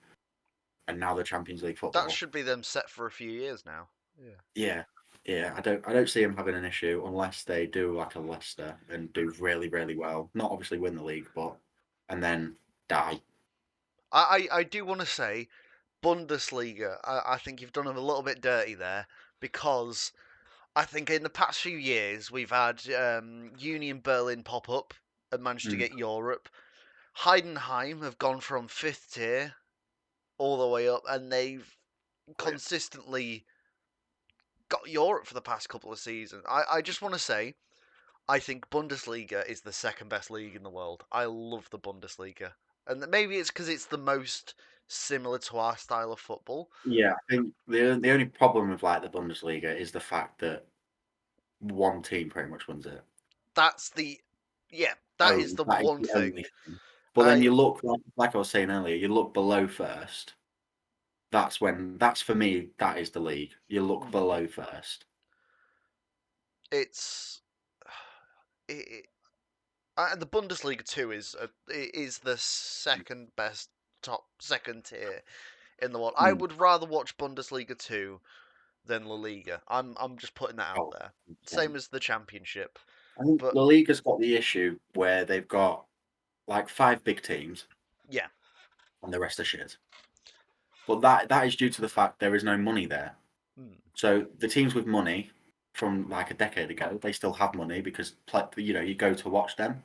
and now they're Champions League That football. should be them set for a few years now. Yeah. Yeah, yeah. I don't see them having an issue unless they do like a Leicester and do really well. Not obviously win the league, but and then die. I do want to say Bundesliga. I think you've done them a little bit dirty there because I think in the past few years we've had Union Berlin pop up and managed to Mm. get Europe. Heidenheim have gone from fifth tier all the way up, and they've Oh, yeah. consistently got Europe for the past couple of seasons. I just want to say, I think Bundesliga is the second best league in the world. I love the Bundesliga. And maybe it's because it's the most similar to our style of football. Yeah, I think the only problem with like the Bundesliga is the fact that one team pretty much wins it. That's the, yeah, that is Oh, the that is one the only thing. thing. But then I, you look like I was saying earlier, you look below first. That's for me. That is the league. You look mm, below first. it's, it, the Bundesliga too is the second best top second tier in the world. I Mm. would rather watch Bundesliga 2 than La Liga. I'm just putting that out Oh, there. Same 100%. as the Championship. I think But La Liga's got the issue where they've got like five big teams yeah. and the rest are shit. But that is due to the fact there is no money there. Hmm. So the teams with money, from like a decade ago. They still have money because you go to watch them.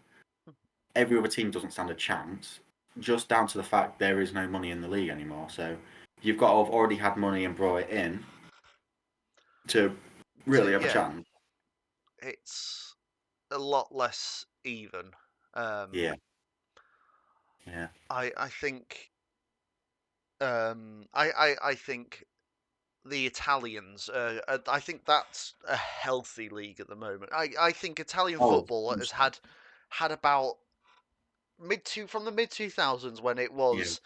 Every other team doesn't stand a chance, just down to the fact there is no money in the league anymore. So you've got to have already had money and brought it in to really have a Yeah, chance. it's a lot less even. Yeah, yeah. I think I think the Italians. I think that's a healthy league at the moment. I think Italian Oh, football has had about from the mid 2000s when it yeah. was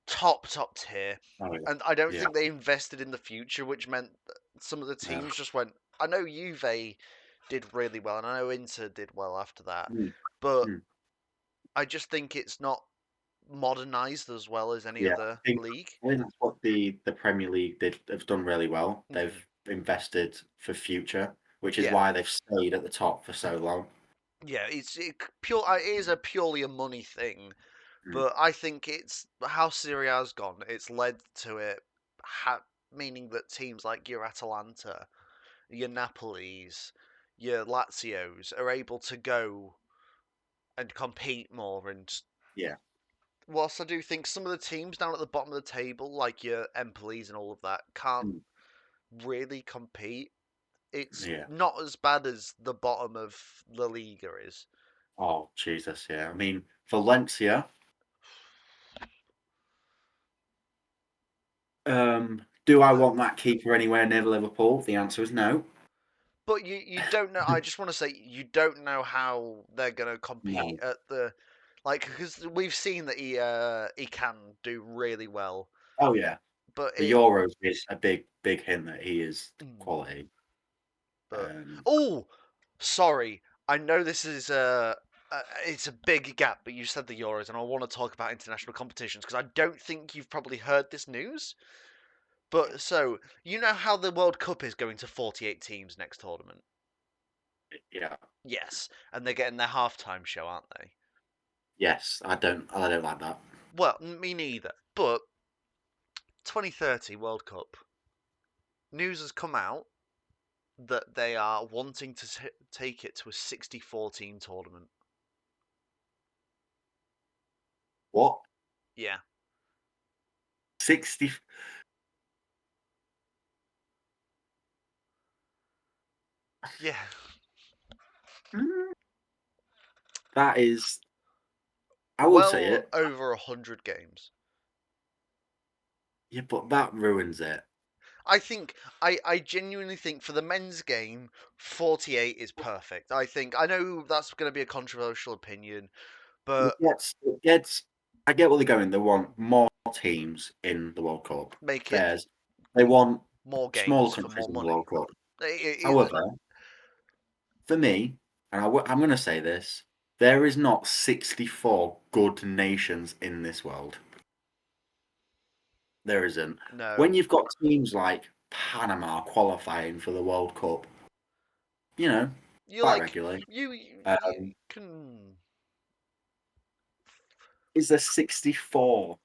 top tier, Oh, yeah. and I don't Yeah. think they invested in the future, which meant that some of the No. teams just went. I know Juve did really well, and I know Inter did well after that, Mm, but mm. I just think it's not modernized as well as any Yeah, other think league. I think that's what the Premier League have done really well. They've Mm. invested for future, which is Yeah, why they've stayed at the top for so long. yeah, it is a purely a money thing, Mm. but I think it's how Serie A's gone. It's led to it, meaning that teams like your Atalanta, your Napoli's, your Lazio's are able to go and compete more. And Yeah, whilst I do think some of the teams down at the bottom of the table, like your Empoli's and all of that, can't mm. really compete, it's Yeah. not as bad as the bottom of La Liga is. Oh Jesus, yeah. I mean, Valencia. Do I want that keeper anywhere near Liverpool? The answer is no. But you don't know. I just want to say you don't know how they're gonna compete No. at the because we've seen that he can do really well, Oh yeah, but the it Euros is a big hint that he is mm, quality. but Um, oh sorry, I know this is it's a big gap, but you said the Euros, and I want to talk about international competitions because I don't think you've probably heard this news. But so you know how the World Cup is going to 48 teams next tournament. yeah. Yes, and they're getting their halftime show, aren't they? Yes, I don't like that. Well, me neither. But 2030 World Cup news has come out that they are wanting to take it to a 64 team tournament. What? Yeah, 60. yeah. Mm, that is, I will say Well it. over 100 games. Yeah, but that ruins it. I think I genuinely think for the men's game, 48 is perfect. I know that's going to be a controversial opinion, It but gets, it gets. I get what they're going. They want more teams in the World Cup. make it There's, they want more smaller games for countries more in the money. World Cup. It, However, for me, and I'm going to say this, there is not 64 good nations in this world. There isn't. When no, you've got teams like Panama qualifying for the World Cup, you know, you quite like regularly. you Um, can. is there 64?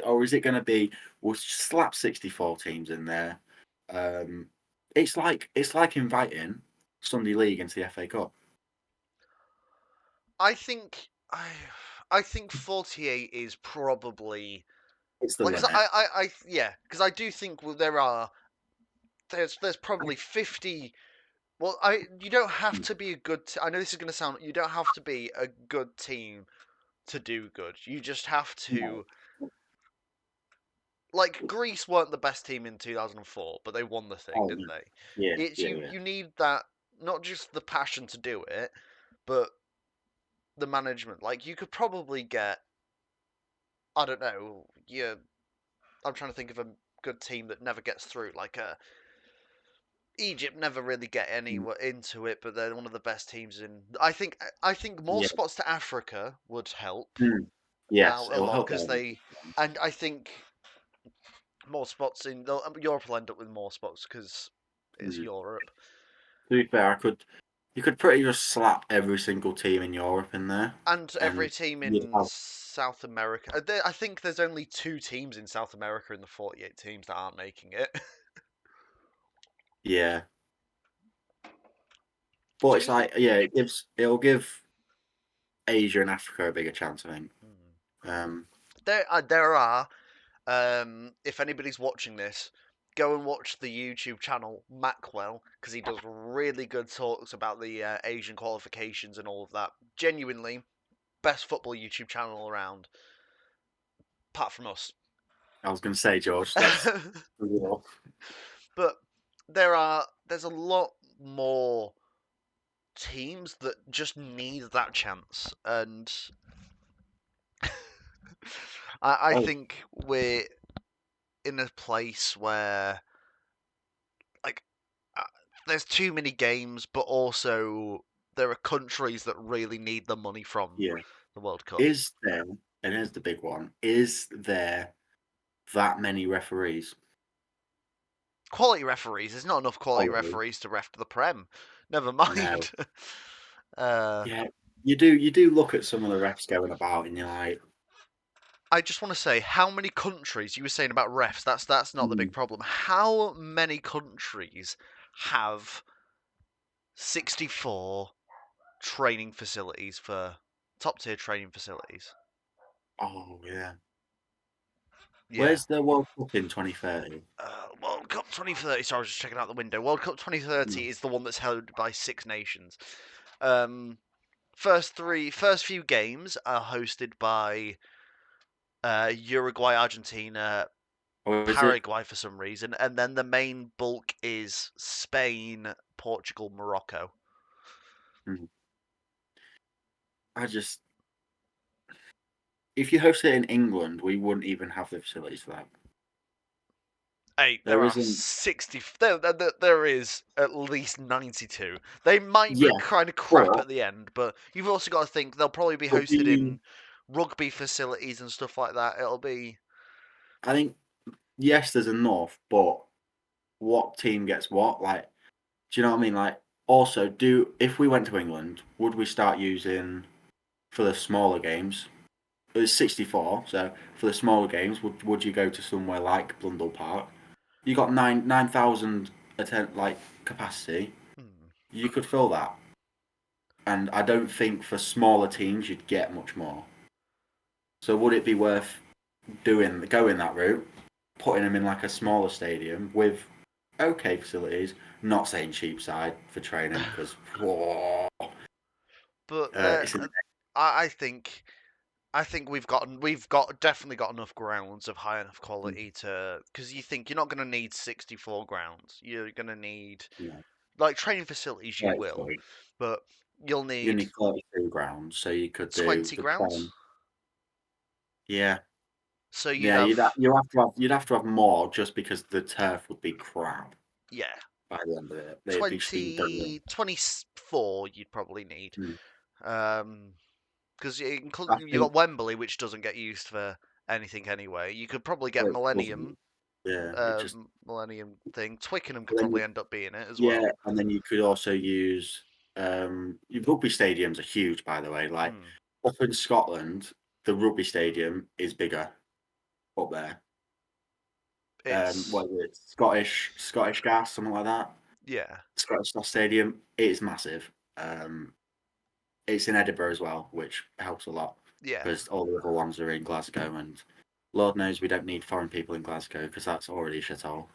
Or is it going to be, we'll slap 64 teams in there? Um, it's like inviting Sunday League into the FA Cup. I think I think 48 is probably It's the like 'cause limit. yeah, because I do think there's probably 50. Well, I you don't have Mm, to be a good. I know this is going to sound. You don't have to be a good team to do good. You just have no. to. Like Greece weren't the best team in 2004, but they won the thing, Oh, didn't no. they? Yeah, It's yeah, you. yeah. You need that not just the passion to do it, but the management. Like you could probably get. I don't know. I'm trying to think of a good team that never gets through. Like Egypt never really get Mm, anywhere into it, but they're one of the best teams in. I think more yeah. spots to Africa would help Mm, yes, out it a will lot help because them. and I think more spots in Europe will end up with more spots because it's Mm. Europe To be fair, you could pretty just slap every single team in Europe in there, and every and team you'd in have South America. I think there's only 2 teams in South America in the 48 teams that aren't making it. Yeah, but Do it's you? like yeah, it'll give Asia and Africa a bigger chance, I think. Hmm. Um, There are. If anybody's watching this, go and watch the YouTube channel Macwell because he does really good talks about the Asian qualifications and all of that. Genuinely, best football YouTube channel around, apart from us. I was going to say, George, that's yeah. But there's a lot more teams that just need that chance, and I Oh think we're in a place where like uh, there's too many games, but also there are countries that really need the money from yeah. the World Cup. Is there? And here's the big one: is there that many referees? Quality referees. There's not enough quality Probably. referees to ref the Prem. Never No. mind. uh, Yeah, you do look at some of the refs going about, and you're like, I just want to say, how many countries you were saying about refs? That's not the big mm, problem. How many countries have 64 training facilities for top tier training facilities? oh yeah. Yeah. Where's the World Cup in 2030? World Cup 2030. Sorry, I was just checking out the window. World Cup No. 2030 is the one that's held by 6 nations. Um, first few games are hosted by Uruguay, Argentina, Or is it? Paraguay for some reason, and then the main bulk is Spain, Portugal, Morocco. Mm, I just, if you host it in England, we wouldn't even have the facilities for that. Hey, there There are isn't. 60. There is at least 92. They might be Yeah, kind of crap but at the end, but you've also got to think they'll probably be but do hosted you? in rugby facilities and stuff like that. It'll be. I think yes, there's enough, but what team gets what? Like, do you know what I mean? Like, also, do if we went to England, would we start using for the smaller games? It was 64, so for the smaller games, would you go to somewhere like Blundell Park? You got 9,000 attend like capacity. Hmm. You could fill that, and I don't think for smaller teams you'd get much more. So would it be worth going that route, putting them in like a smaller stadium with okay facilities? Not saying Cheapside for training because But it's in I think we've got definitely got enough grounds of high enough the, quality to because you think you're not going to need 64 grounds. You're going to need you know, like training facilities. You will, 33. but you'll You need need 32 grounds, so you could do 20 the grounds. 10. Yeah, So you'd yeah, have you'd have to have more just because the turf would be crap yeah by the end of it. They'd be just be done. 24 you'd probably need. Mm. Um, because I you think got Wembley, which doesn't get used for anything anyway. You could probably get well, it doesn't. Millennium, Yeah, it just Millennium thing. Twickenham could then probably end up being it as yeah, well. and then you could also use your rugby stadiums are huge, by the way. Like Hmm. up in Scotland, the rugby stadium is bigger up there. It's What is it? Scottish Gas, something like that. yeah, Scottish Gas Stadium. It is massive. Um, it's in Edinburgh as well, which helps a lot yeah. because all the other ones are in Glasgow, and Lord knows we don't need foreign people in Glasgow because that's already a shithole.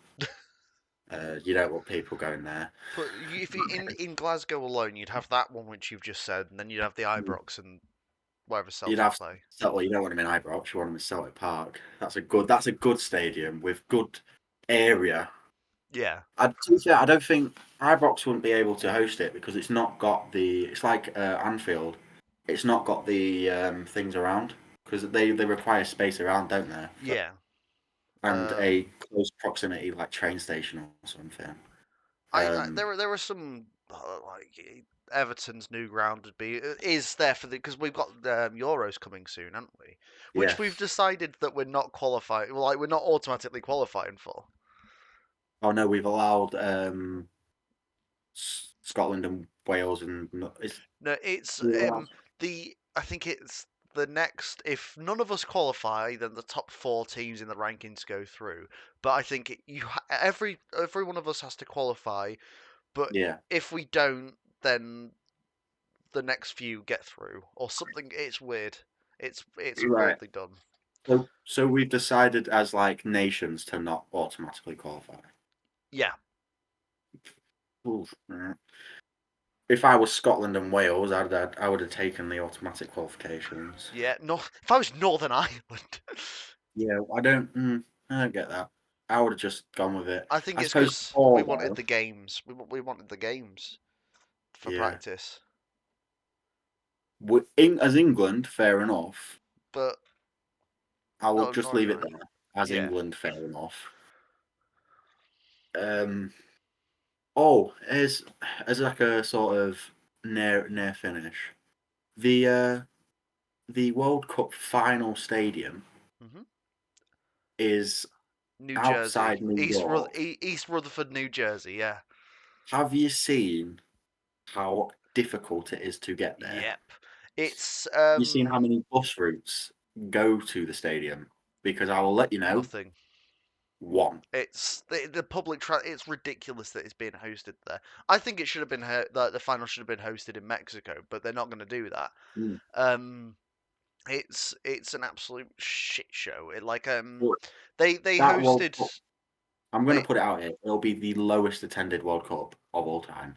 You don't want people going there. But if you in Glasgow alone, you'd have that one which you've just said, and then you'd have the Ibrox and wherever You'd Celtic have play. well, you don't want them in Ibrox. You want them in Celtic Park. That's a good stadium with good area. Yeah, To be fair, I don't think Ibrox wouldn't be able to host it because it's not got the. It's like Anfield. It's not got the things around because they require space around, don't they? yeah. And a Um, close proximity like train station or something. I Um, there are some like Everton's new ground would be is there for the because we've got Euros coming soon, haven't we? Which we've yes. decided that we're not qualifying. Like we're not automatically qualifying for. Oh no, we've allowed Scotland and Wales and No, it's we allowed- the I think it's the next, if none of us qualify, then the top 4 teams in the rankings go through. But I think every one of us has to qualify. But Yeah. if we don't, then the next few get through or something. It's weird. It's Right. weirdly done. So we've decided as like nations to not automatically qualify. Yeah, Oof. Right. If I was Scotland and Wales, I would have taken the automatic qualifications. yeah. No, if I was Northern Ireland, Yeah, I don't get that. I would have just gone with it. I think I it's suppose because we before wanted though, the games. We wanted the games for yeah, practice. as England, fair enough. But I will no, just Northern leave it Ireland. there. As Yeah. England, fair enough. Um. Oh, as like a sort of near finish. The the World Cup final stadium hmm is New Jersey, outside New York. East Rutherford, New Jersey. Yeah. Have you seen how difficult it is to get there? Yep. It's Have you seen how many bus routes go to the stadium? Because I will let you know, nothing. one. It's the public. It's ridiculous that it's being hosted there. I think it should have been the final should have been hosted in Mexico, but they're not going to do that. Mm. Um, it's an absolute shit show. But They that World hosted Cup, I'm going to they put it out here, it'll be the lowest attended World Cup of all time.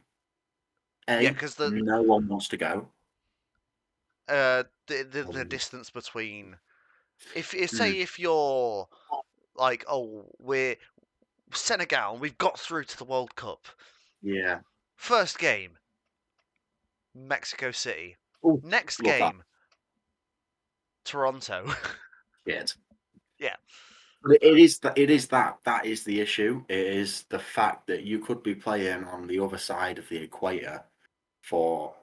yeah A, because no one wants to go. the distance between if Mm, say if you're like, oh, we're Senegal and we've got through to the World Cup. yeah. First game, Mexico City. Oh, Next love that. game, Toronto. Shit. Yeah. But that is the issue. It is the fact that you could be playing on the other side of the equator for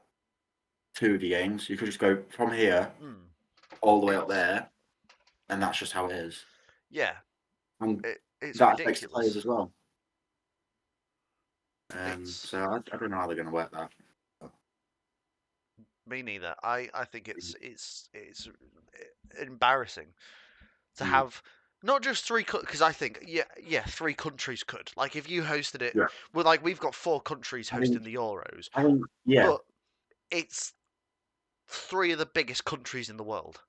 two of the games. You could just go from here Mm. all the way up It's there, and that's just how it is. yeah. And It's that affects the players ridiculous. as well. It's So I don't know how they're going to work that. me neither. I think it's embarrassing to Mm. have not just three because I think yeah 3 countries could like if you hosted it. Yeah, Well, like we've got 4 countries I think hosting the Euros, yeah, but it's 3 of the biggest countries in the world.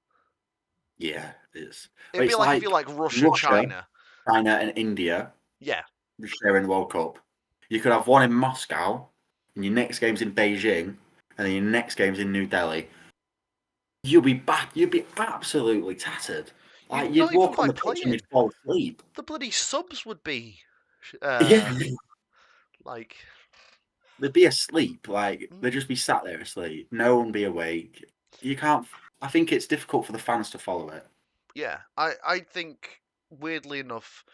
yeah, it is. It'd be It's like if you like like Russia, Russia, China. China, and India Yeah, sharing the World Cup. You could have one in Moscow, and your next game's in Beijing, and then your next game's in New Delhi. You'll be back. You'd be absolutely tattered. you Like you'd not even walk on by the pitch and playing. you'd fall asleep. The bloody subs would be Yeah, uh like they'd be asleep. Like mm, they'd just be sat there asleep. No one be awake. You can't. I think it's difficult for the fans to follow it. yeah. I think weirdly enough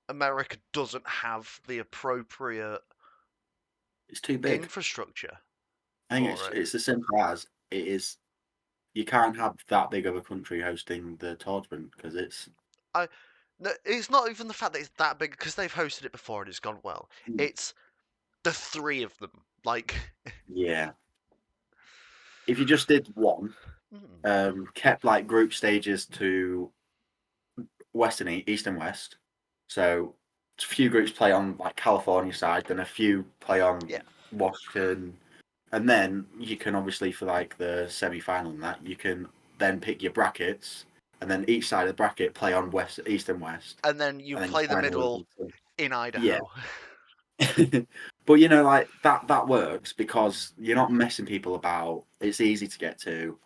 America doesn't have the appropriate It's too big. infrastructure I think for it. it's as simple as it is. You can't have that big of a country hosting the tournament because it's I no, it's not even the fact that it's that big because they've hosted it before and it's gone well. It's the 3 of them. Like yeah. If you just did one, mm, kept like group stages to west and east and west, so a few groups play on like California side, then a few play on yeah, Washington, and then you can obviously for like the semi final and that you can then pick your brackets, and then each side of the bracket play on west, east and west, and then you and then play your the final will middle be in yeah. Idaho. But you know, like that works because you're not messing people about. It's easy to get to,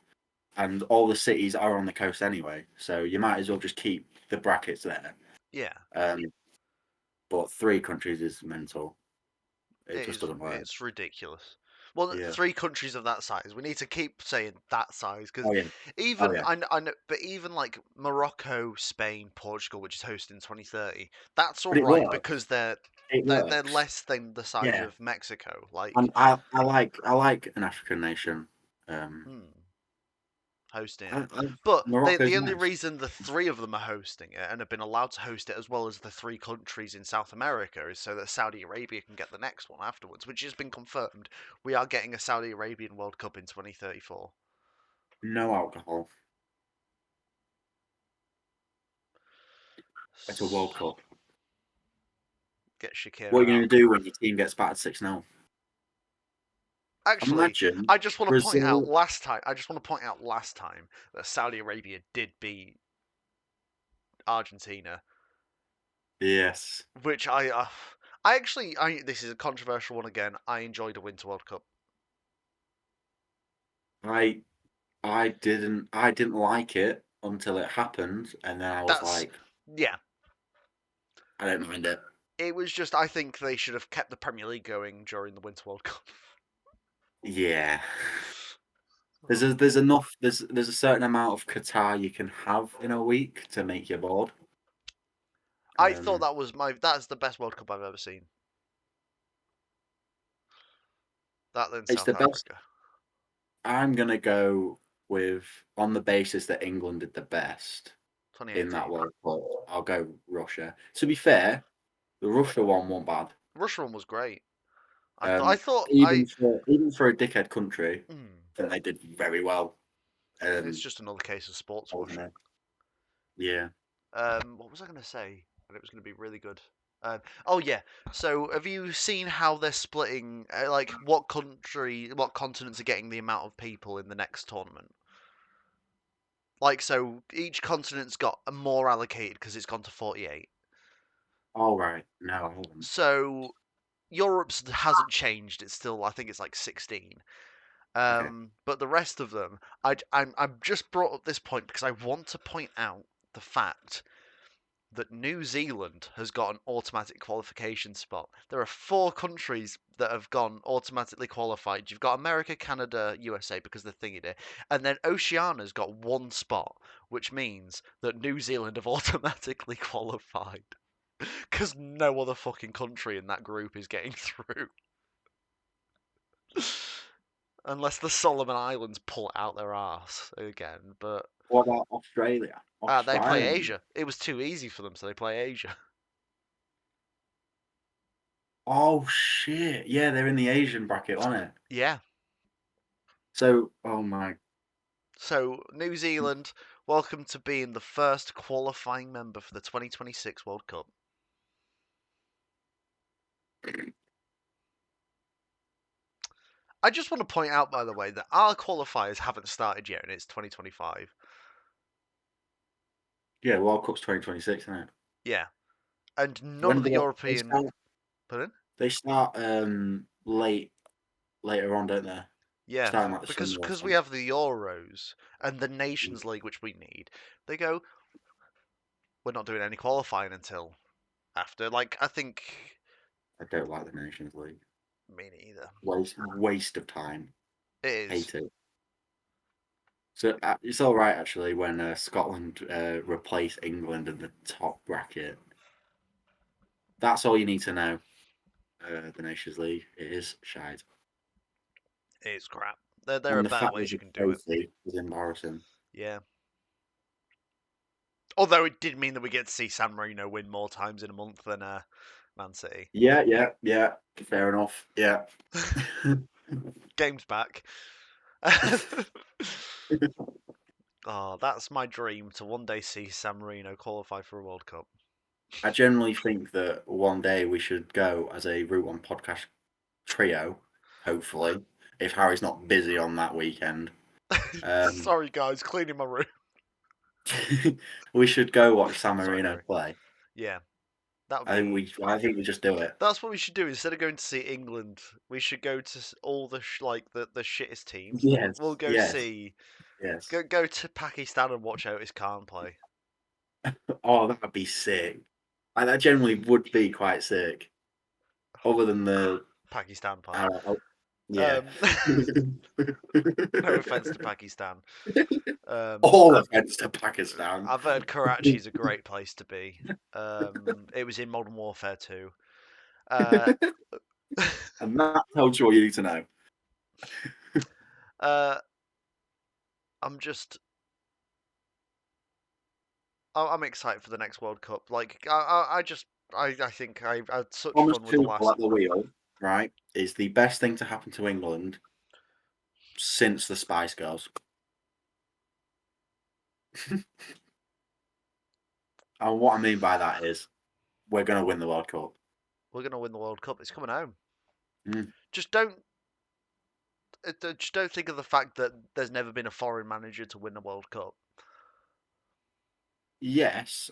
and all the cities are on the coast anyway, so you might as well just keep the brackets there. Yeah, Um, but 3 countries is mental. It just doesn't work. it's ridiculous. Well, Yeah. 3 countries of that size. We need to keep saying that size because Oh yeah. Oh even yeah. I know, but even like Morocco, Spain, Portugal, which is hosting 2030, that's all But it right works. because they're It they're works. less than the size Yeah. of Mexico. Like, And I like an African nation. Um, hmm, hosting I, it. I, But Morocco's the only nice. reason the 3 of them are hosting it and have been allowed to host it as well as the 3 countries in South America is so that Saudi Arabia can get the next one afterwards, which has been confirmed. We are getting a Saudi Arabian World Cup in 2034. No alcohol. It's a World Cup. Get What are Shakira you out. going to do when your team gets battered 6-0? Actually, Imagine I just want to point out Brazil. last time. I just want to point out last time that Saudi Arabia did beat Argentina, Yes. which I actually, this is a controversial one again. I enjoyed a Winter World Cup. I I didn't like it until it happened, and then I was That's like, yeah. I don't mind it. It was just I think they should have kept the Premier League going during the Winter World Cup. Yeah. There's Oh. a, there's enough there's a certain amount of Qatar you can have in a week to make you bored. I thought Um, that's the best World Cup I've ever seen. That then it's South the best. Africa. I'm gonna go with on the basis that England did the best in that 2018. World Cup. I'll go Russia. To be fair, the Russia one wasn't bad. Russia one was great. I Um, thought even for a dickhead country, mm, I think they did very well. it's Um, just another case of sports wasn't washing. it? Yeah. What was I going to say? And it was going to be really good. Oh yeah. So have you seen how they're splitting? Like what continents are getting the amount of people in the next tournament? Like so, each continent's got more allocated because it's gone to 48. All right. No, I haven't. So Europe's hasn't changed. It's still I think it's like 16. Okay. But the rest of them, I'm just brought up this point because I want to point out the fact that New Zealand has got an automatic qualification spot. There are 4 countries that have gone automatically qualified. You've got America, Canada, USA because they're thingy there, and then Oceania's got 1 spot, which means that New Zealand have automatically qualified because no other fucking country in that group is getting through. Unless the Solomon Islands pull out their arse again, but What about Australia? they play Australia. Asia. It was too easy for them, so they play Asia. Oh shit! Yeah, they're in the Asian bracket, aren't it? Yeah. So, oh my. So New Zealand, welcome to being the first qualifying member for the 2026 World Cup. I just want to point out, by the way, that our qualifiers haven't started yet, and it's 2025. Yeah, World Cup's 2026, isn't it? Yeah, and none When of the do they European. start? Pardon? They start later on, don't they? Yeah, Starting like the because summer or because we something. have the Euros and the Nations League, which we need. They go, we're not doing any qualifying until after. Like I think I don't like the Nations League. me neither. Waste of time. It is. Hate it. So it's all right actually when Scotland replace England in the top bracket. That's all you need to know. The Nations League it is shite, It is crap. There are and the better fact that ways you the can do it. trophy is embarrassing. Yeah. Although it did mean that we get to see San Marino win more times in a month than Man City. Yeah, yeah, yeah. Fair enough. Yeah. Game's back. Oh, that's my dream to one day see San Marino qualify for a World Cup. I generally think that one day we should go as a Route One podcast trio. Hopefully, if Harry's not busy on that weekend, um, Sorry, guys, cleaning my room. we should go watch San Sorry, Marino Harry. play. Yeah, that would I think be. we, I think we just do it. That's what we should do. Instead of going to see England, we should go to all the like the shittest teams. Yes, We'll go yes, see. yes. Go to Pakistan and watch Otis Khan play. Oh, that would be sick. That generally would be quite sick. Other than the, Pakistan part. oh, yeah. Um, no offense to Pakistan. All offense to Pakistan. I've heard Karachi's a great place to be. It was in Modern Warfare 2. Uh, And that tells you all you need to know. uh, I'm just, I'm excited for the next World Cup. Like, I think I had such Thomas fun with the Tuchel last. at the wheel, right, is the best thing to happen to England since the Spice Girls. And what I mean by that is we're going to win the World Cup. We're going to win the World Cup. It's coming home. Mm. Just don't think of the fact that there's never been a foreign manager to win a World Cup. Yes,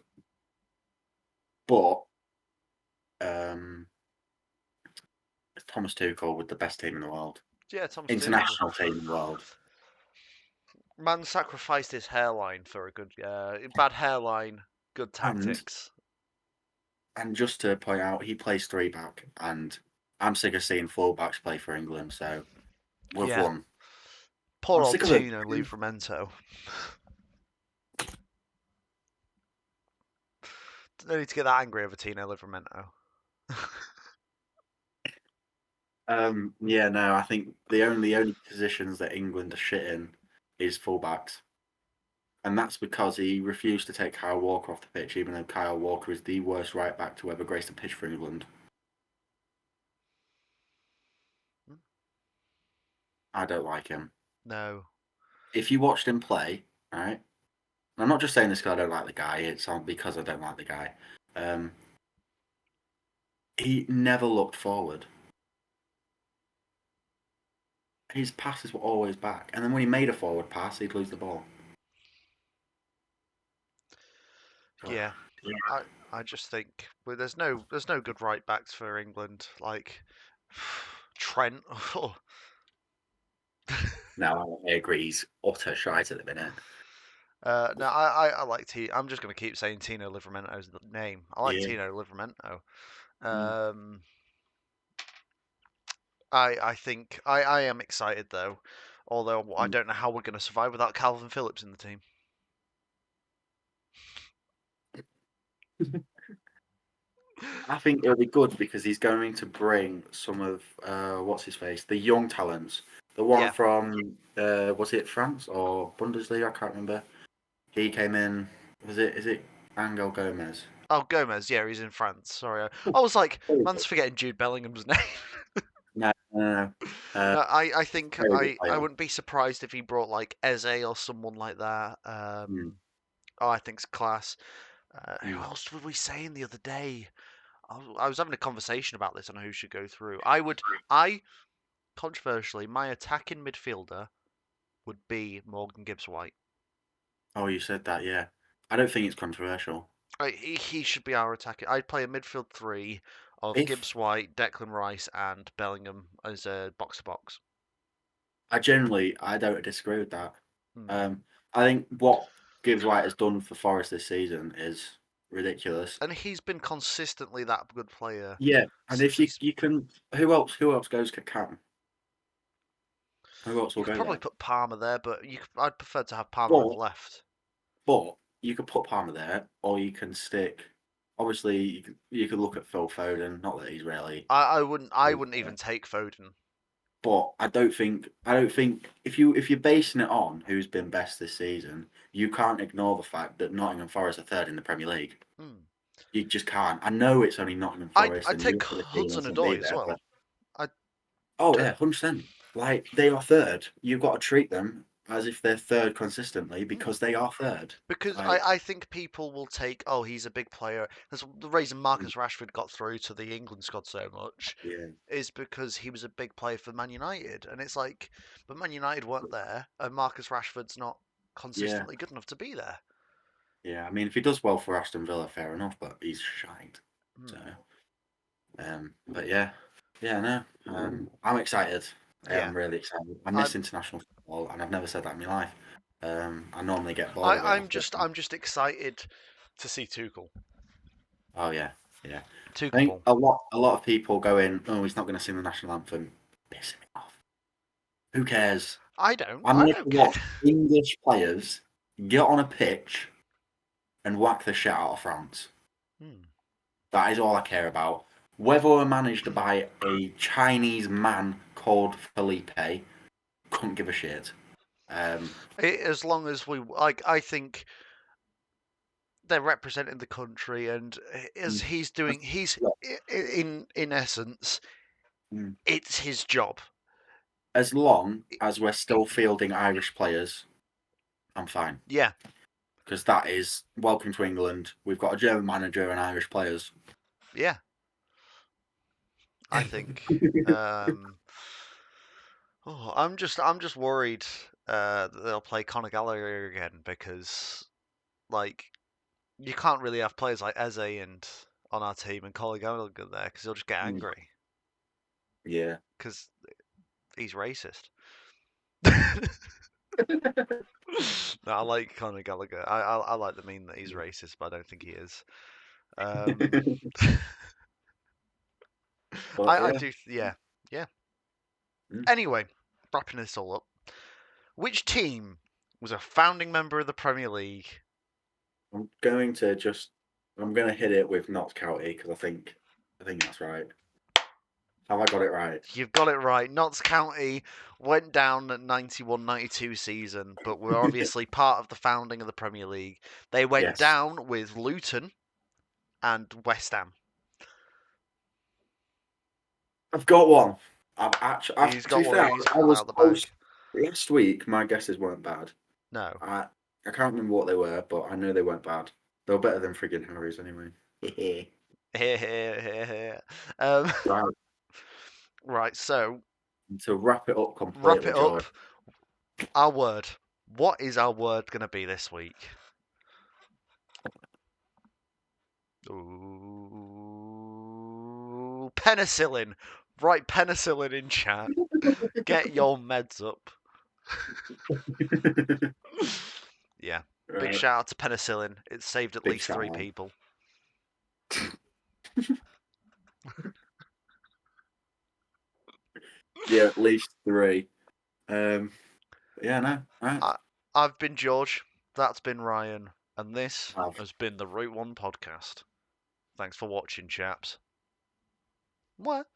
but um, Thomas Tuchel with the best team in the world, Yeah, Thomas Tuchel. international team in the world. Man sacrificed his hairline for a good, bad hairline, good And tactics. just to point out, he plays 3-back, and I'm sick of seeing full-backs play for England, so we've Yeah. won. Poor I'm old sick of it. Tino Livramento. No need to get that angry over Tino Livramento. Yeah, no, I think the only positions that England are shit in is full-backs. And that's because he refused to take Kyle Walker off the pitch, even though Kyle Walker is the worst right back to ever grace the pitch for England. I don't like him. No. If you watched him play, right? I'm not just saying this because I don't like the guy. It's because I don't like the guy. He never looked forward. His passes were always back, and then when he made a forward pass, he'd lose the ball. Yeah. I just think there's no good right backs for England. Like Trent. No, I agree. He's utter shite at the minute. No, I like T. I'm just gonna keep saying Tino Livramento's the name. I like Yeah. Tino Livramento. Mm. I think I am excited though, although I Mm. don't know how we're gonna survive without Calvin Phillips in the team. I think it'll be good because he's going to bring some of what's his face, the young talents. The one Yeah. from was it France or Bundesliga? I can't remember. He came in. Is it Angel Gomez? Oh, Gomez. Yeah, he's in France. Sorry, I was like, man's forgetting Jude Bellingham's name. No, no, no. No, I think Very good I player. wouldn't be surprised if he brought like Eze or someone like that. Mm, Oh, I think's class. Who mm, else were we saying the other day? I was having a conversation about this on who should go through. I controversially, my attacking midfielder would be Morgan Gibbs White. Oh, you said that, yeah. I don't think it's controversial. He should be our attacker. I'd play a midfield three of If Gibbs White, Declan Rice, and Bellingham as a box to box. I don't disagree with that. Hmm. Um, I think what Gibbs White has done for Forest this season is ridiculous. And he's been consistently that good player Yeah, and since if you he's. you can, who else goes to Cam? Who else You will could go probably there? put Palmer there, but I'd prefer to have Palmer on the But left. you could put Palmer there, or you can stick. Obviously, you could look at Phil Foden. Not that he's really. I wouldn't even take Foden. But I don't think if you're basing it on who's been best this season, you can't ignore the fact that Nottingham Forest are third in the Premier League. Hmm. You just can't. I know it's only Nottingham I'd Forest, I'd and you take look at the team and shouldn't be Hudson-Odoi as there, well. but I oh yeah, 100%. Like they are third. You've got to treat them as if they're third consistently because they are third. Because Like I think people will take, oh, he's a big player. That's the reason mm, Marcus Rashford got through to the England squad so much yeah, is because he was a big player for Man United. And it's like, but Man United weren't there, and Marcus Rashford's not yeah, consistently good enough to be there. yeah. I mean, if he does well for Aston Villa, fair enough, but he's shite. So. Hmm. But yeah, yeah, no, I'm excited. I Yeah, am really excited. I I, miss international football, and I've never said that in my life. I normally get bored of it after. I'm just excited to see Tuchel. Oh yeah, yeah. I Tuchel think ball. a lot of people go in. Oh, he's not going to sing the national anthem. Pissing me off. Who cares? I'm I here to don't care. watch English players get on a pitch and whack the shit out of France. Hmm. That is all I care about. Whether we're managed by a Chinese man called Felipe, couldn't give a shit. As long as we like, I think they're representing the country, and as he's doing, he's in essence, it's his job. as long as we're still fielding Irish players, I'm fine. Yeah, because that is welcome to England. We've got a German manager and Irish players. Yeah, I think. Um, I'm just worried that they'll play Conor Gallagher again because like you can't really have players like Eze and on our team and Conor Gallagher there because he'll just get angry Yeah. because he's racist. No, I like Conor Gallagher. I like the mean that he's racist, but I don't think he is. Um, But I yeah. do, yeah, yeah. Mm. Anyway, wrapping this all up, which team was a founding member of the Premier League? I'm going to just I'm going to hit it with Notts County because I think that's right. Have I got it right? You've got it right. Notts County went down at 91-92 season, but were obviously part of the founding of the Premier League. They went Yes. down with Luton and West Ham. I've got one. He's To got be one. fair, He's I pulling was out the close bag. last week. My guesses weren't bad. No. I can't remember what they were, but I know they weren't bad. They were better than friggin' Harry's anyway. um, Right. right, so To wrap it up wrap completely, it up. George. Our word. What is our word going to be this week? Ooh, penicillin. Write penicillin in chat. Get your meds up. Yeah. Big Right. shout out to penicillin. It saved at Big least shout 3 out. people. Yeah, at least three. Um, yeah, no. Right. I've been George. That's been Ryan. And this Have. has been the Route One podcast. Thanks for watching, chaps. What?